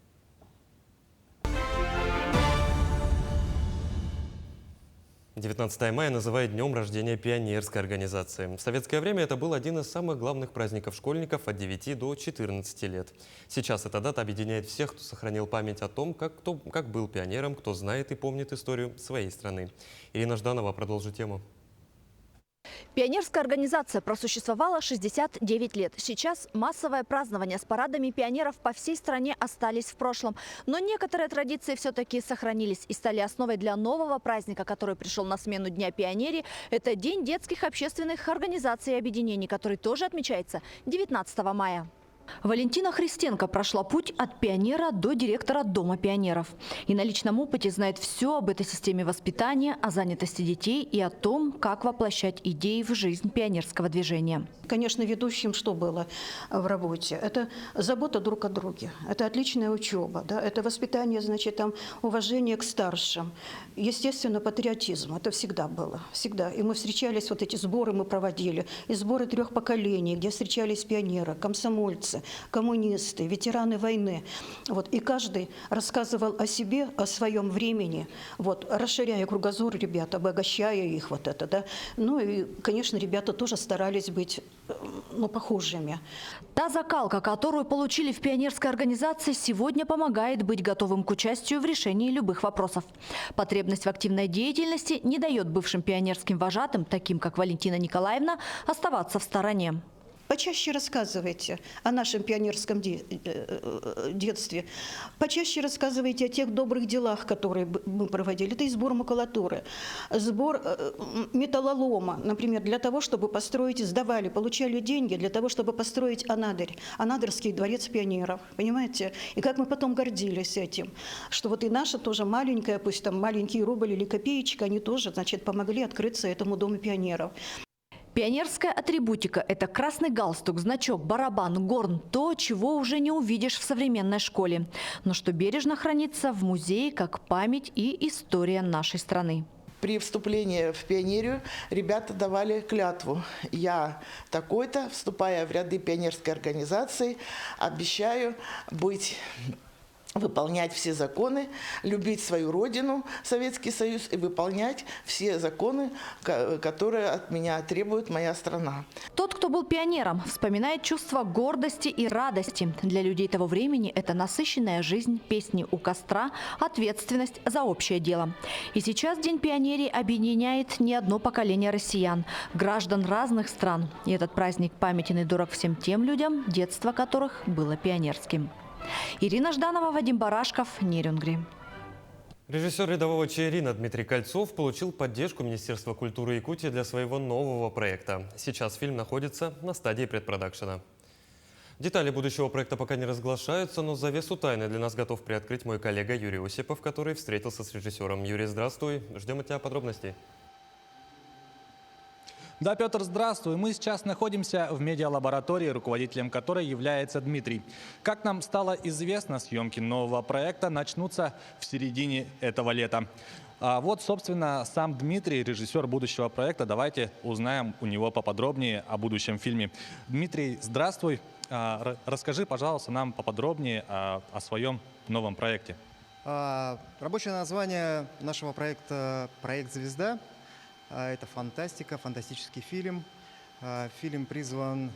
19 мая называют днем рождения пионерской организации. В советское время это был один из самых главных праздников школьников от 9 до 14 лет. Сейчас эта дата объединяет всех, кто сохранил память о том, как был пионером, кто знает и помнит историю своей страны. Ирина Жданова продолжит тему. Пионерская организация просуществовала 69 лет. Сейчас массовое празднование с парадами пионеров по всей стране остались в прошлом. Но некоторые традиции все-таки сохранились и стали основой для нового праздника, который пришел на смену Дня пионерии. Это День детских общественных организаций и объединений, который тоже отмечается 19 мая. Валентина Христенко прошла путь от пионера до директора Дома пионеров. И на личном опыте знает все об этой системе воспитания, о занятости детей и о том, как воплощать идеи в жизнь пионерского движения. Конечно, ведущим что было в работе? Это забота друг о друге, это отличная учеба, да? Это воспитание, значит, там, уважение к старшим, естественно, патриотизм. Это всегда было, всегда. И мы встречались, вот эти сборы мы проводили, и сборы 3 поколений, где встречались пионеры, комсомольцы. комсомольцы, коммунисты, ветераны войны. Вот, и каждый рассказывал о себе, о своем времени, вот, расширяя кругозор ребят, обогащая их вот это, да. Ну и, конечно, ребята тоже старались быть, ну, похожими. Та закалка, которую получили в пионерской организации, сегодня помогает быть готовым к участию в решении любых вопросов. Потребность в активной деятельности не дает бывшим пионерским вожатым, таким как Валентина Николаевна, оставаться в стороне. Почаще рассказывайте о нашем пионерском детстве. Почаще рассказывайте о тех добрых делах, которые мы проводили. Это и сбор макулатуры, сбор металлолома, например, для того, чтобы построить, сдавали, получали деньги для того, чтобы построить Анадырь, Анадырский дворец пионеров. Понимаете? И как мы потом гордились этим, что вот и наша тоже маленькая, пусть там маленький рубль или копеечка, они тоже, значит, помогли открыться этому Дому пионеров. Пионерская атрибутика – это красный галстук, значок, барабан, горн – то, чего уже не увидишь в современной школе, но что бережно хранится в музее как память и история нашей страны. При вступлении в пионерию ребята давали клятву. Я такой-то, вступая в ряды пионерской организации, обещаю выполнять все законы, любить свою родину, Советский Союз, и выполнять все законы, которые от меня требует моя страна. Тот, кто был пионером, вспоминает чувство гордости и радости. Для людей того времени это насыщенная жизнь, песни у костра, ответственность за общее дело. И сейчас День пионерии объединяет не одно поколение россиян, граждан разных стран. И этот праздник памятен и дорог всем тем людям, детство которых было пионерским. Ирина Жданова, Вадим Барашков, Нерюнгри. Режиссер «Рядового Чаирина» Дмитрий Кольцов получил поддержку Министерства культуры Якутии для своего нового проекта. Сейчас фильм находится на стадии предпродакшена. Детали будущего проекта пока не разглашаются, но завесу тайны для нас готов приоткрыть мой коллега Юрий Осипов, который встретился с режиссером. Юрий, здравствуй. Ждем от тебя подробностей. Да, Петр, здравствуй. Мы сейчас находимся в медиалаборатории, руководителем которой является Дмитрий. Как нам стало известно, съемки нового проекта начнутся в середине этого лета. А вот, собственно, сам Дмитрий, режиссер будущего проекта. Давайте узнаем у него поподробнее о будущем фильме. Дмитрий, здравствуй. Расскажи, пожалуйста, нам поподробнее о своем новом проекте. Рабочее название нашего проекта «Проект Звезда». Это фантастика, фантастический фильм. Фильм призван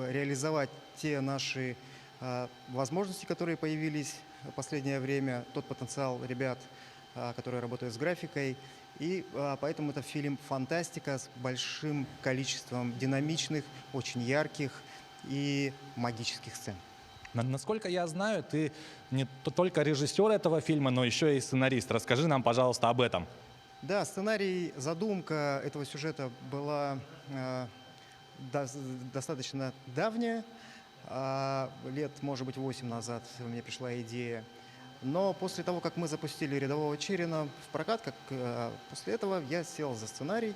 реализовать те наши возможности, которые появились в последнее время, тот потенциал ребят, которые работают с графикой. И поэтому это фильм фантастика с большим количеством динамичных, очень ярких и магических сцен. Насколько я знаю, ты не только режиссер этого фильма, но еще и сценарист. Расскажи нам, пожалуйста, об этом. Да, сценарий, задумка этого сюжета была достаточно давняя. Лет, может быть, 8 назад мне пришла идея. Но после того, как мы запустили «Рядового Чаирина» в прокат, после этого я сел за сценарий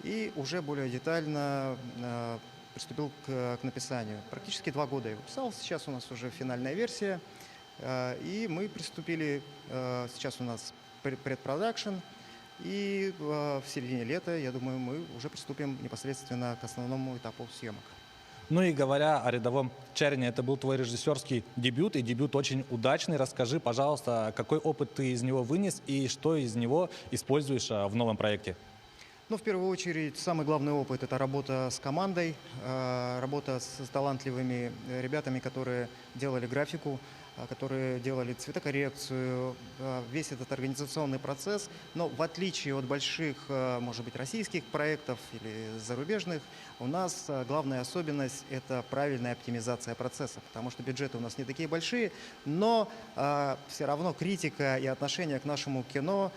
и уже более детально приступил к написанию. Практически 2 года я его писал. Сейчас у нас уже финальная версия. И мы приступили, сейчас у нас предпродакшн. И в середине лета, я думаю, мы уже приступим непосредственно к основному этапу съемок. Ну и говоря о «Рядовом Чаирине», это был твой режиссерский дебют, и дебют очень удачный. Расскажи, пожалуйста, какой опыт ты из него вынес и что из него используешь в новом проекте? Ну, в первую очередь, самый главный опыт – это работа с командой, работа с талантливыми ребятами, которые делали графику, которые делали цветокоррекцию, весь этот организационный процесс. Но в отличие от больших, может быть, российских проектов или зарубежных, у нас главная особенность – это правильная оптимизация процесса, потому что бюджеты у нас не такие большие, но все равно критика и отношение к нашему кино,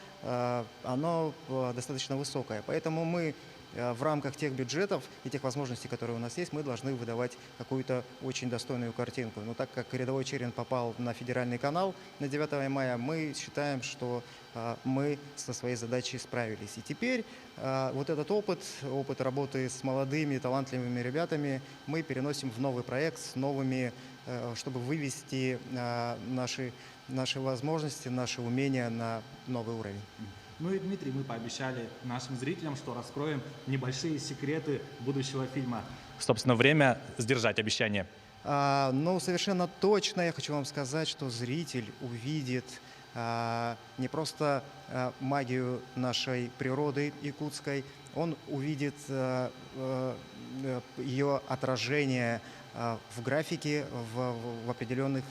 оно достаточно высокое. Поэтому мы в рамках тех бюджетов и тех возможностей, которые у нас есть, мы должны выдавать какую-то очень достойную картинку. Но так как «Рядовой Чаирин» попал на федеральный канал на 9 мая, мы считаем, что мы со своей задачей справились. И теперь вот этот опыт работы с молодыми, талантливыми ребятами мы переносим в новый проект с новыми, чтобы вывести наши возможности, наши умения на новый уровень. Ну и, Дмитрий, мы пообещали нашим зрителям, что раскроем небольшие секреты будущего фильма. Собственно, время сдержать обещание. Но совершенно точно я хочу вам сказать, что зритель увидит не просто магию нашей природы якутской, он увидит ее отражение в графике, в определенных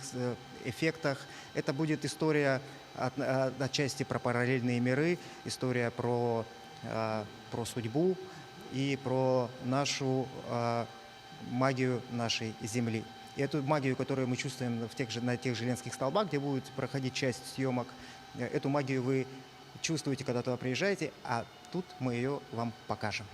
эффектах. Это будет история отчасти про параллельные миры, история про судьбу и про нашу магию нашей Земли. И эту магию, которую мы чувствуем на тех же Ленских столбах, где будет проходить часть съемок, эту магию вы чувствуете, когда туда приезжаете, а тут мы ее вам покажем.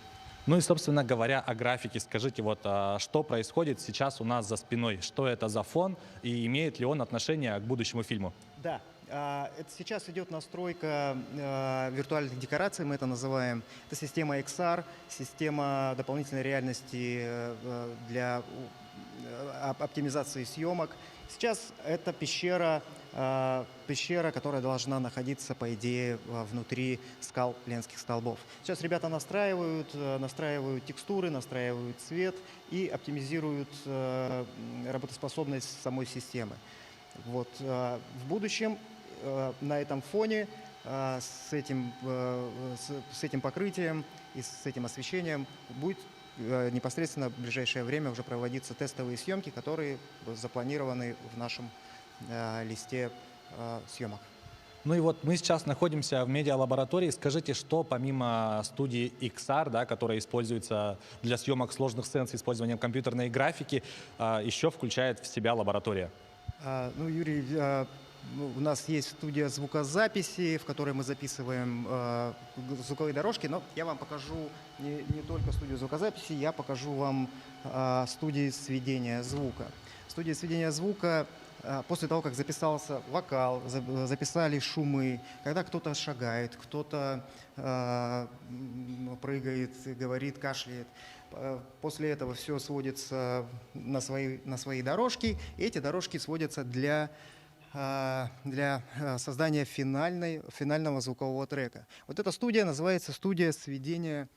Ну и, собственно говоря, о графике. Скажите, вот что происходит сейчас у нас за спиной? Что это за фон и имеет ли он отношение к будущему фильму? Да, это сейчас идет настройка виртуальных декораций, мы это называем. Это система XR, система дополнительной реальности для оптимизации съемок. Сейчас это пещера, которая должна находиться, по идее, внутри скал Ленских столбов. Сейчас ребята настраивают текстуры, настраивают цвет и оптимизируют работоспособность самой системы. Вот. В будущем на этом фоне с этим покрытием и с этим освещением будет непосредственно в ближайшее время уже проводиться тестовые съемки, которые запланированы в нашем листе съемок. Ну и вот мы сейчас находимся в медиалаборатории. Скажите, что помимо студии XR, да, которая используется для съемок сложных сцен с использованием компьютерной графики, еще включает в себя лаборатория? Ну, Юрий, у нас есть студия звукозаписи, в которой мы записываем звуковые дорожки, но я вам покажу не только студию звукозаписи, я покажу вам студии сведения звука. Студия сведения звука, после того, как записался вокал, записали шумы, когда кто-то шагает, кто-то прыгает, говорит, кашляет, после этого все сводится на свои дорожки, и эти дорожки сводятся для создания финального звукового трека. Вот эта студия называется студия сведения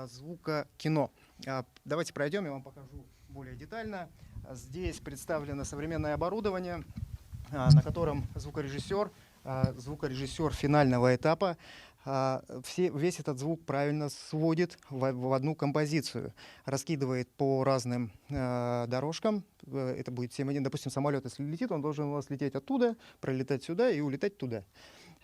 звука кино. Давайте пройдем, я вам покажу более детально. Здесь представлено современное оборудование, на котором звукорежиссер финального этапа весь этот звук правильно сводит в одну композицию, раскидывает по разным дорожкам. Это будет 7-1. Допустим, самолет, если летит, он должен у вас лететь оттуда, пролетать сюда и улетать туда.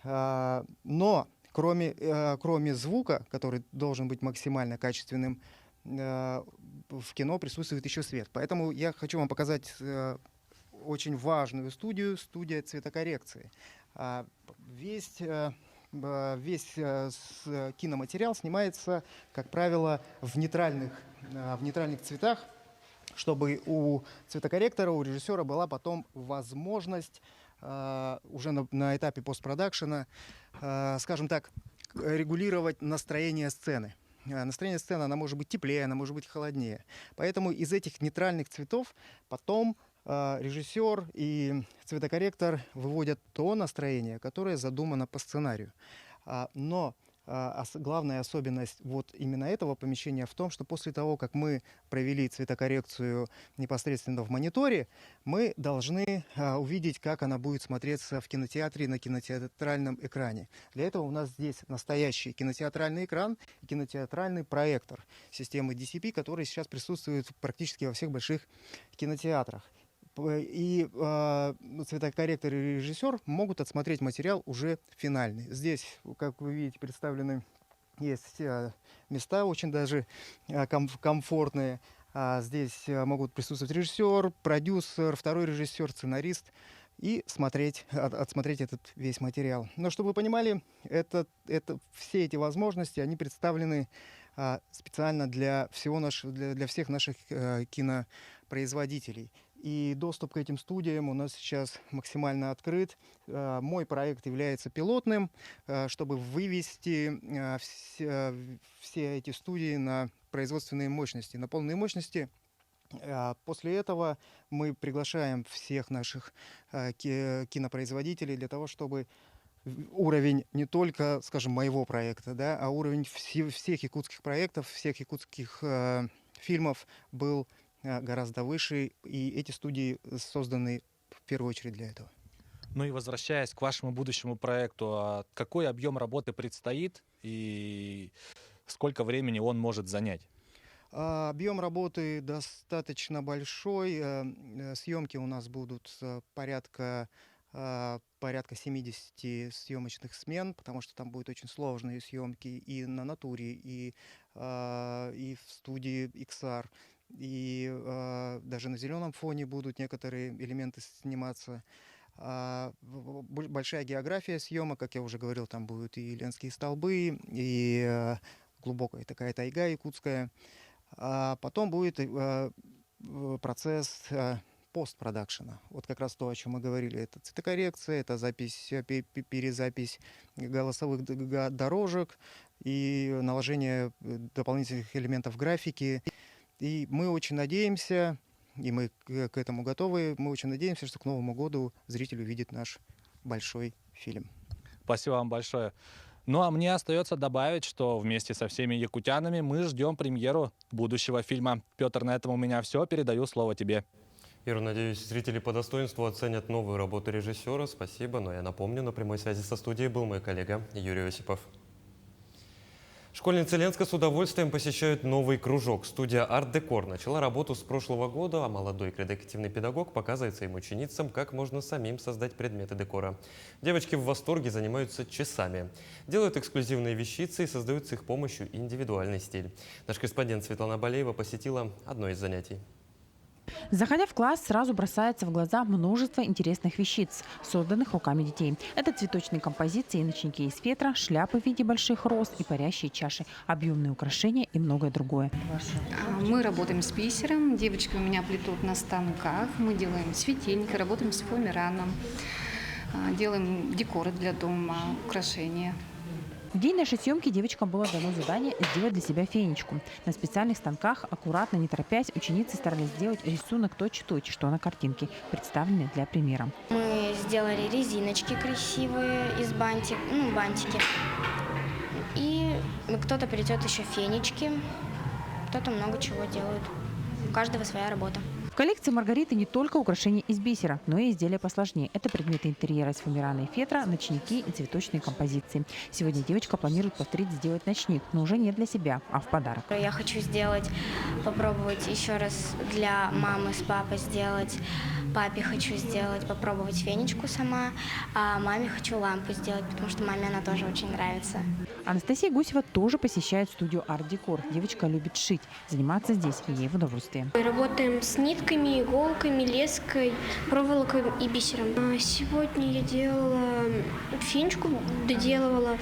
Но кроме звука, который должен быть максимально качественным, в кино присутствует еще свет. Поэтому я хочу вам показать очень важную студия цветокоррекции. Весь киноматериал снимается, как правило, в нейтральных цветах, чтобы у цветокорректора, у режиссера была потом возможность уже на этапе постпродакшена, скажем так, регулировать настроение сцены. Настроение сцены, она может быть теплее, она может быть холоднее. Поэтому из этих нейтральных цветов потом режиссер и цветокорректор выводят то настроение, которое задумано по сценарию. Но главная особенность вот именно этого помещения в том, что после того, как мы провели цветокоррекцию непосредственно в мониторе, мы должны увидеть, как она будет смотреться в кинотеатре на кинотеатральном экране. Для этого у нас здесь настоящий кинотеатральный экран и кинотеатральный проектор системы DCP, который сейчас присутствует практически во всех больших кинотеатрах. И цветокорректор и режиссер могут отсмотреть материал уже финальный. Здесь, как вы видите, представлены есть места очень даже комфортные. Здесь могут присутствовать режиссер, продюсер, второй режиссер, сценарист и отсмотреть этот весь материал. Но чтобы вы понимали, все эти возможности, они представлены специально для всех наших кинопроизводителей. И доступ к этим студиям у нас сейчас максимально открыт. Мой проект является пилотным, чтобы вывести все эти студии на производственные мощности, на полные мощности. После этого мы приглашаем всех наших кинопроизводителей для того, чтобы уровень не только, скажем, моего проекта, да, а уровень всех якутских проектов, всех якутских фильмов был гораздо выше, и эти студии созданы в первую очередь для этого. Ну и возвращаясь к вашему будущему проекту, какой объем работы предстоит и сколько времени он может занять? Объем работы достаточно большой. Съемки у нас будут порядка 70 съемочных смен, потому что там будут очень сложные съемки и на натуре, и в студии XR, и даже на зеленом фоне будут некоторые элементы сниматься. Большая география съемок, как я уже говорил, там будут и Ленские столбы, и глубокая такая тайга якутская. А потом будет процесс постпродакшена. Вот как раз то, о чем мы говорили. Это цветокоррекция, это запись, перезапись голосовых дорожек и наложение дополнительных элементов графики. И мы очень надеемся, и мы к этому готовы, мы очень надеемся, что к Новому году зритель увидит наш большой фильм. Спасибо вам большое. Ну а мне остается добавить, что вместе со всеми якутянами мы ждем премьеру будущего фильма. Петр, на этом у меня все. Передаю слово тебе. Ира, надеюсь, зрители по достоинству оценят новую работу режиссера. Спасибо. Но я напомню, на прямой связи со студией был мой коллега Юрий Осипов. Школьницы Ленска с удовольствием посещают новый кружок. Студия «Арт-Декор» начала работу с прошлого года, а молодой креативный педагог показывает своим ученицам, как можно самим создать предметы декора. Девочки в восторге, занимаются часами. Делают эксклюзивные вещицы и создают с их помощью индивидуальный стиль. Наш корреспондент Светлана Балеева посетила одно из занятий. Заходя в класс, сразу бросается в глаза множество интересных вещиц, созданных руками детей. Это цветочные композиции, ночники из фетра, шляпы в виде больших роз и парящие чаши, объемные украшения и многое другое. Мы работаем с бисером, девочки у меня плетут на станках, мы делаем светильники, работаем с фоамираном, делаем декоры для дома, украшения. В день нашей съемки девочкам было дано задание сделать для себя фенечку. На специальных станках, аккуратно, не торопясь, ученицы старались сделать рисунок точь-в-точь, что на картинке, представленный для примера. Мы сделали резиночки красивые из бантики. И кто-то плетет еще фенечки, кто-то много чего делает. У каждого своя работа. В коллекции Маргариты не только украшения из бисера, но и изделия посложнее. Это предметы интерьера из фоамирана и фетра, ночники и цветочные композиции. Сегодня девочка планирует повторить сделать ночник, но уже не для себя, а в подарок. Я хочу попробовать еще раз для мамы с папой сделать. Папе хочу сделать, попробовать фенечку сама, а маме хочу лампу сделать, потому что маме она тоже очень нравится. Анастасия Гусева тоже посещает студию «Арт-Декор». Девочка любит шить. Заниматься здесь ей в удовольствие. Мы работаем с нитками, иголками, леской, проволокой и бисером. Сегодня я делала фенечку, доделывала,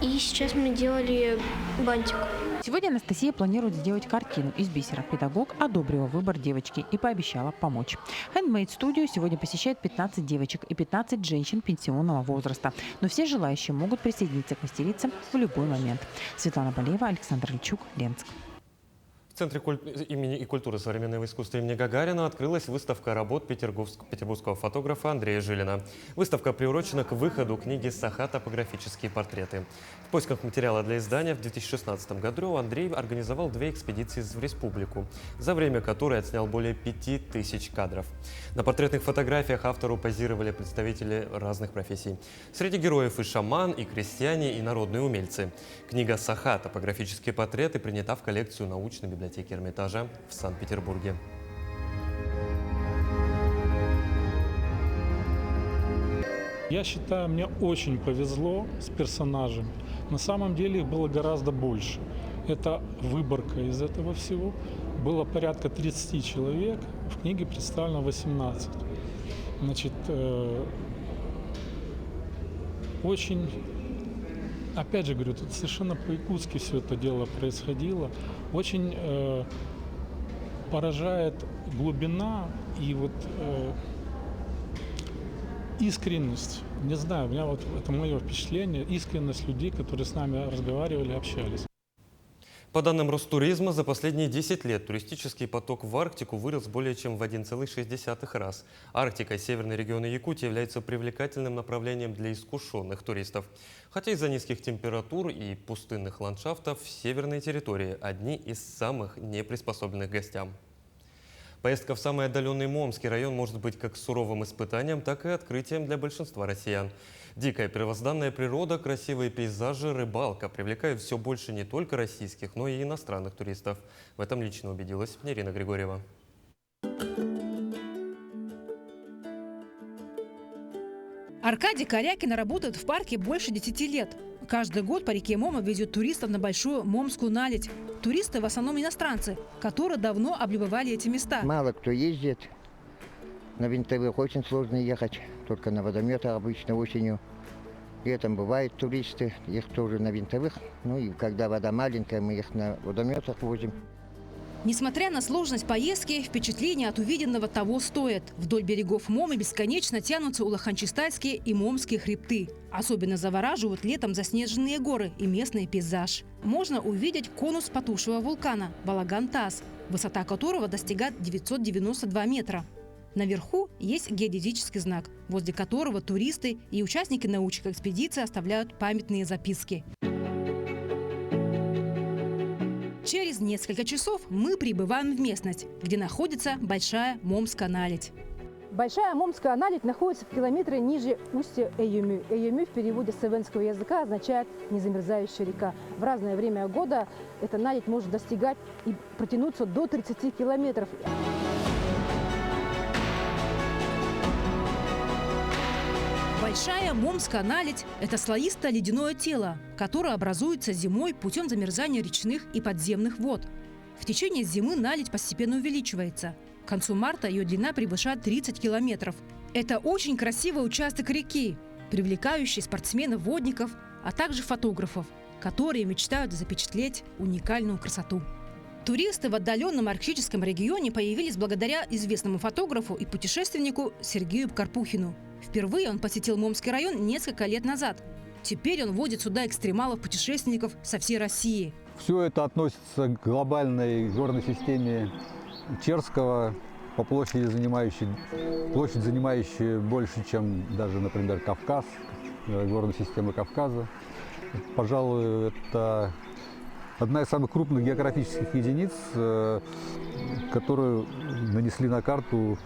и сейчас мы делали бантик. Сегодня Анастасия планирует сделать картину из бисера. Педагог одобрила выбор девочки и пообещала помочь. Handmade студию сегодня посещает 15 девочек и 15 женщин пенсионного возраста. Но все желающие могут присоединиться к мастерицам в любой момент. Светлана Балеева, Александр Ильчук, Ленск. В Центре имени и культуры современного искусства имени Гагарина открылась выставка работ петербургского фотографа Андрея Жилина. Выставка приурочена к выходу книги «Саха. Топографические портреты». В поисках материала для издания в 2016 году Андрей организовал 2 экспедиции в республику, за время которой отснял более 5000 кадров. На портретных фотографиях автору позировали представители разных профессий. Среди героев и шаман, и крестьяне, и народные умельцы. Книга «Саха. Топографические портреты» принята в коллекцию научной библиотеки Эрмитажа в Санкт-Петербурге. Я считаю, мне очень повезло с персонажами. На самом деле их было гораздо больше. Это выборка из этого всего. Было порядка 30 человек, в книге представлено 18. Значит, очень, опять же говорю, тут совершенно по-якутски все это дело происходило. Очень поражает глубина и искренность. Не знаю, у меня это мое впечатление, искренность людей, которые с нами разговаривали, общались. По данным Ростуризма, за последние 10 лет туристический поток в Арктику вырос более чем в 1,6 раз. Арктика и северные регионы Якутии являются привлекательным направлением для искушенных туристов. Хотя из-за низких температур и пустынных ландшафтов северные территории одни из самых неприспособленных к гостям. Поездка в самый отдаленный Момский район может быть как суровым испытанием, так и открытием для большинства россиян. Дикая первозданная природа, красивые пейзажи, рыбалка привлекают все больше не только российских, но и иностранных туристов. В этом лично убедилась Ирина Григорьева. Аркадий Корякин работает в парке больше 10 лет. Каждый год по реке Мома везет туристов на большую Момскую наледь. Туристы в основном иностранцы, которые давно облюбовали эти места. Мало кто ездит. На винтовых очень сложно ехать. Только на водометах обычно осенью. Летом бывают туристы, их тоже на винтовых. Ну и когда вода маленькая, мы их на водометах возим. Несмотря на сложность поездки, впечатление от увиденного того стоит. Вдоль берегов Момы бесконечно тянутся Улаханчистайские и Момские хребты. Особенно завораживают летом заснеженные горы и местный пейзаж. Можно увидеть конус потухшего вулкана Балаган-Тас, высота которого достигает 992 метра. Наверху есть геодезический знак, возле которого туристы и участники научных экспедиций оставляют памятные записки. Через несколько часов мы прибываем в местность, где находится Большая Момская наледь. Большая Момская наледь находится в километре ниже устья Эйюмю. Эйюмю в переводе с эвенского языка означает «незамерзающая река». В разное время года эта наледь может достигать и протянуться до 30 километров. Большая Момская наледь – это слоистое ледяное тело, которое образуется зимой путем замерзания речных и подземных вод. В течение зимы наледь постепенно увеличивается. К концу марта ее длина превышает 30 километров. Это очень красивый участок реки, привлекающий спортсменов-водников, а также фотографов, которые мечтают запечатлеть уникальную красоту. Туристы в отдаленном арктическом регионе появились благодаря известному фотографу и путешественнику Сергею Карпухину. Впервые он посетил Момский район несколько лет назад. Теперь он водит сюда экстремалов-путешественников со всей России. Все это относится к глобальной горной системе Черского, по площадь занимающей больше, чем даже, например, Кавказ, горная система Кавказа. Пожалуй, это одна из самых крупных географических единиц, которую нанесли на карту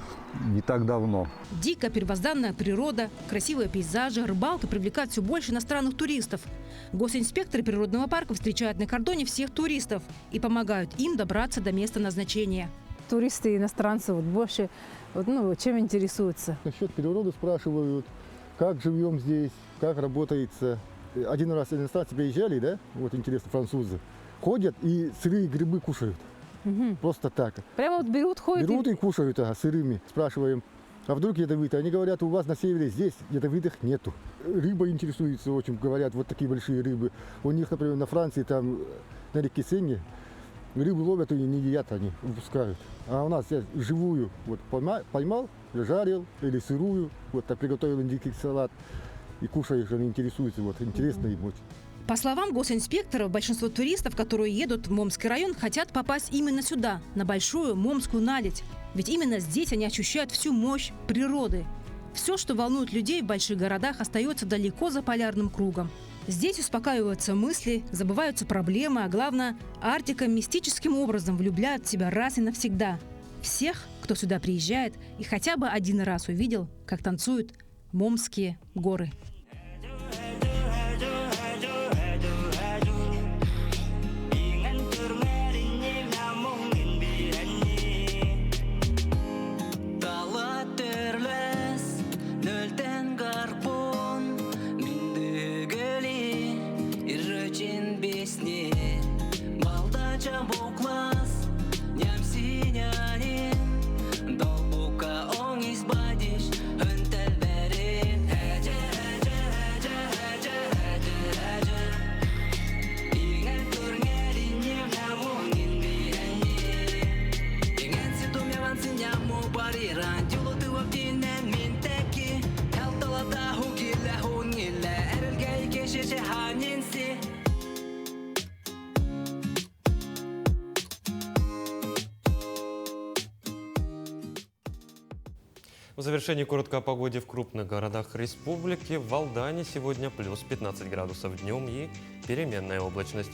не так давно. Дикая первозданная природа, красивые пейзажи, рыбалка привлекают все больше иностранных туристов. Госинспекторы природного парка встречают на кордоне всех туристов и помогают им добраться до места назначения. Туристы и иностранцы больше чем интересуются. Насчет природы спрашивают, как живем здесь, как работается. Один раз иностранцы приезжали, да, вот интересно, французы, ходят и сырые грибы кушают. Угу. Просто так. Прямо вот берут, ходят? Берут и кушают сырыми. Спрашиваем, а вдруг ядовитые? Они говорят, у вас на севере здесь ядовитых нету. Рыба интересуется очень, говорят, вот такие большие рыбы. У них, например, на Франции, там на реке Сене, рыбу ловят и не едят, они выпускают. А у нас живую, вот поймал, жарил или сырую, вот так приготовил индийский салат и кушаешь, они интересуются, вот интересно им очень. По словам госинспекторов, большинство туристов, которые едут в Момский район, хотят попасть именно сюда, на Большую Момскую наледь. Ведь именно здесь они ощущают всю мощь природы. Все, что волнует людей в больших городах, остается далеко за полярным кругом. Здесь успокаиваются мысли, забываются проблемы, а главное, Арктика мистическим образом влюбляет в себя раз и навсегда. Всех, кто сюда приезжает и хотя бы один раз увидел, как танцуют Момские горы. В завершении коротко о погоде в крупных городах республики. В Алдане сегодня плюс 15 градусов днем и переменная облачность.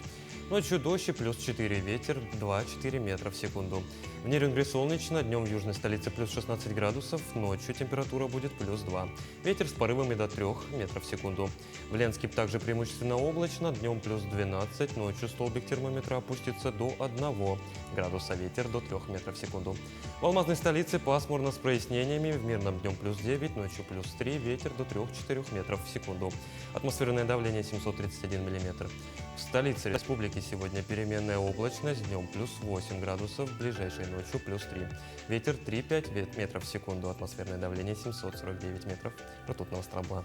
Ночью дождь и плюс 4, ветер 2-4 метра в секунду. В Нерюнгри солнечно, днем в южной столице плюс 16 градусов, ночью температура будет плюс 2. Ветер с порывами до 3 метров в секунду. В Ленске также преимущественно облачно, днем плюс 12, ночью столбик термометра опустится до 1 градуса, ветер до 3 метров в секунду. В алмазной столице пасмурно с прояснениями, в Мирном днем плюс 9, ночью плюс 3, ветер до 3-4 метров в секунду. Атмосферное давление 731 миллиметр. В столице республики сегодня переменная облачность, днем плюс 8 градусов, ближайшей ночью плюс 3. Ветер 3-5 метров в секунду, атмосферное давление 749 метров ртутного столба.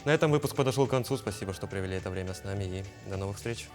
На этом выпуск подошел к концу. Спасибо, что провели это время с нами и до новых встреч.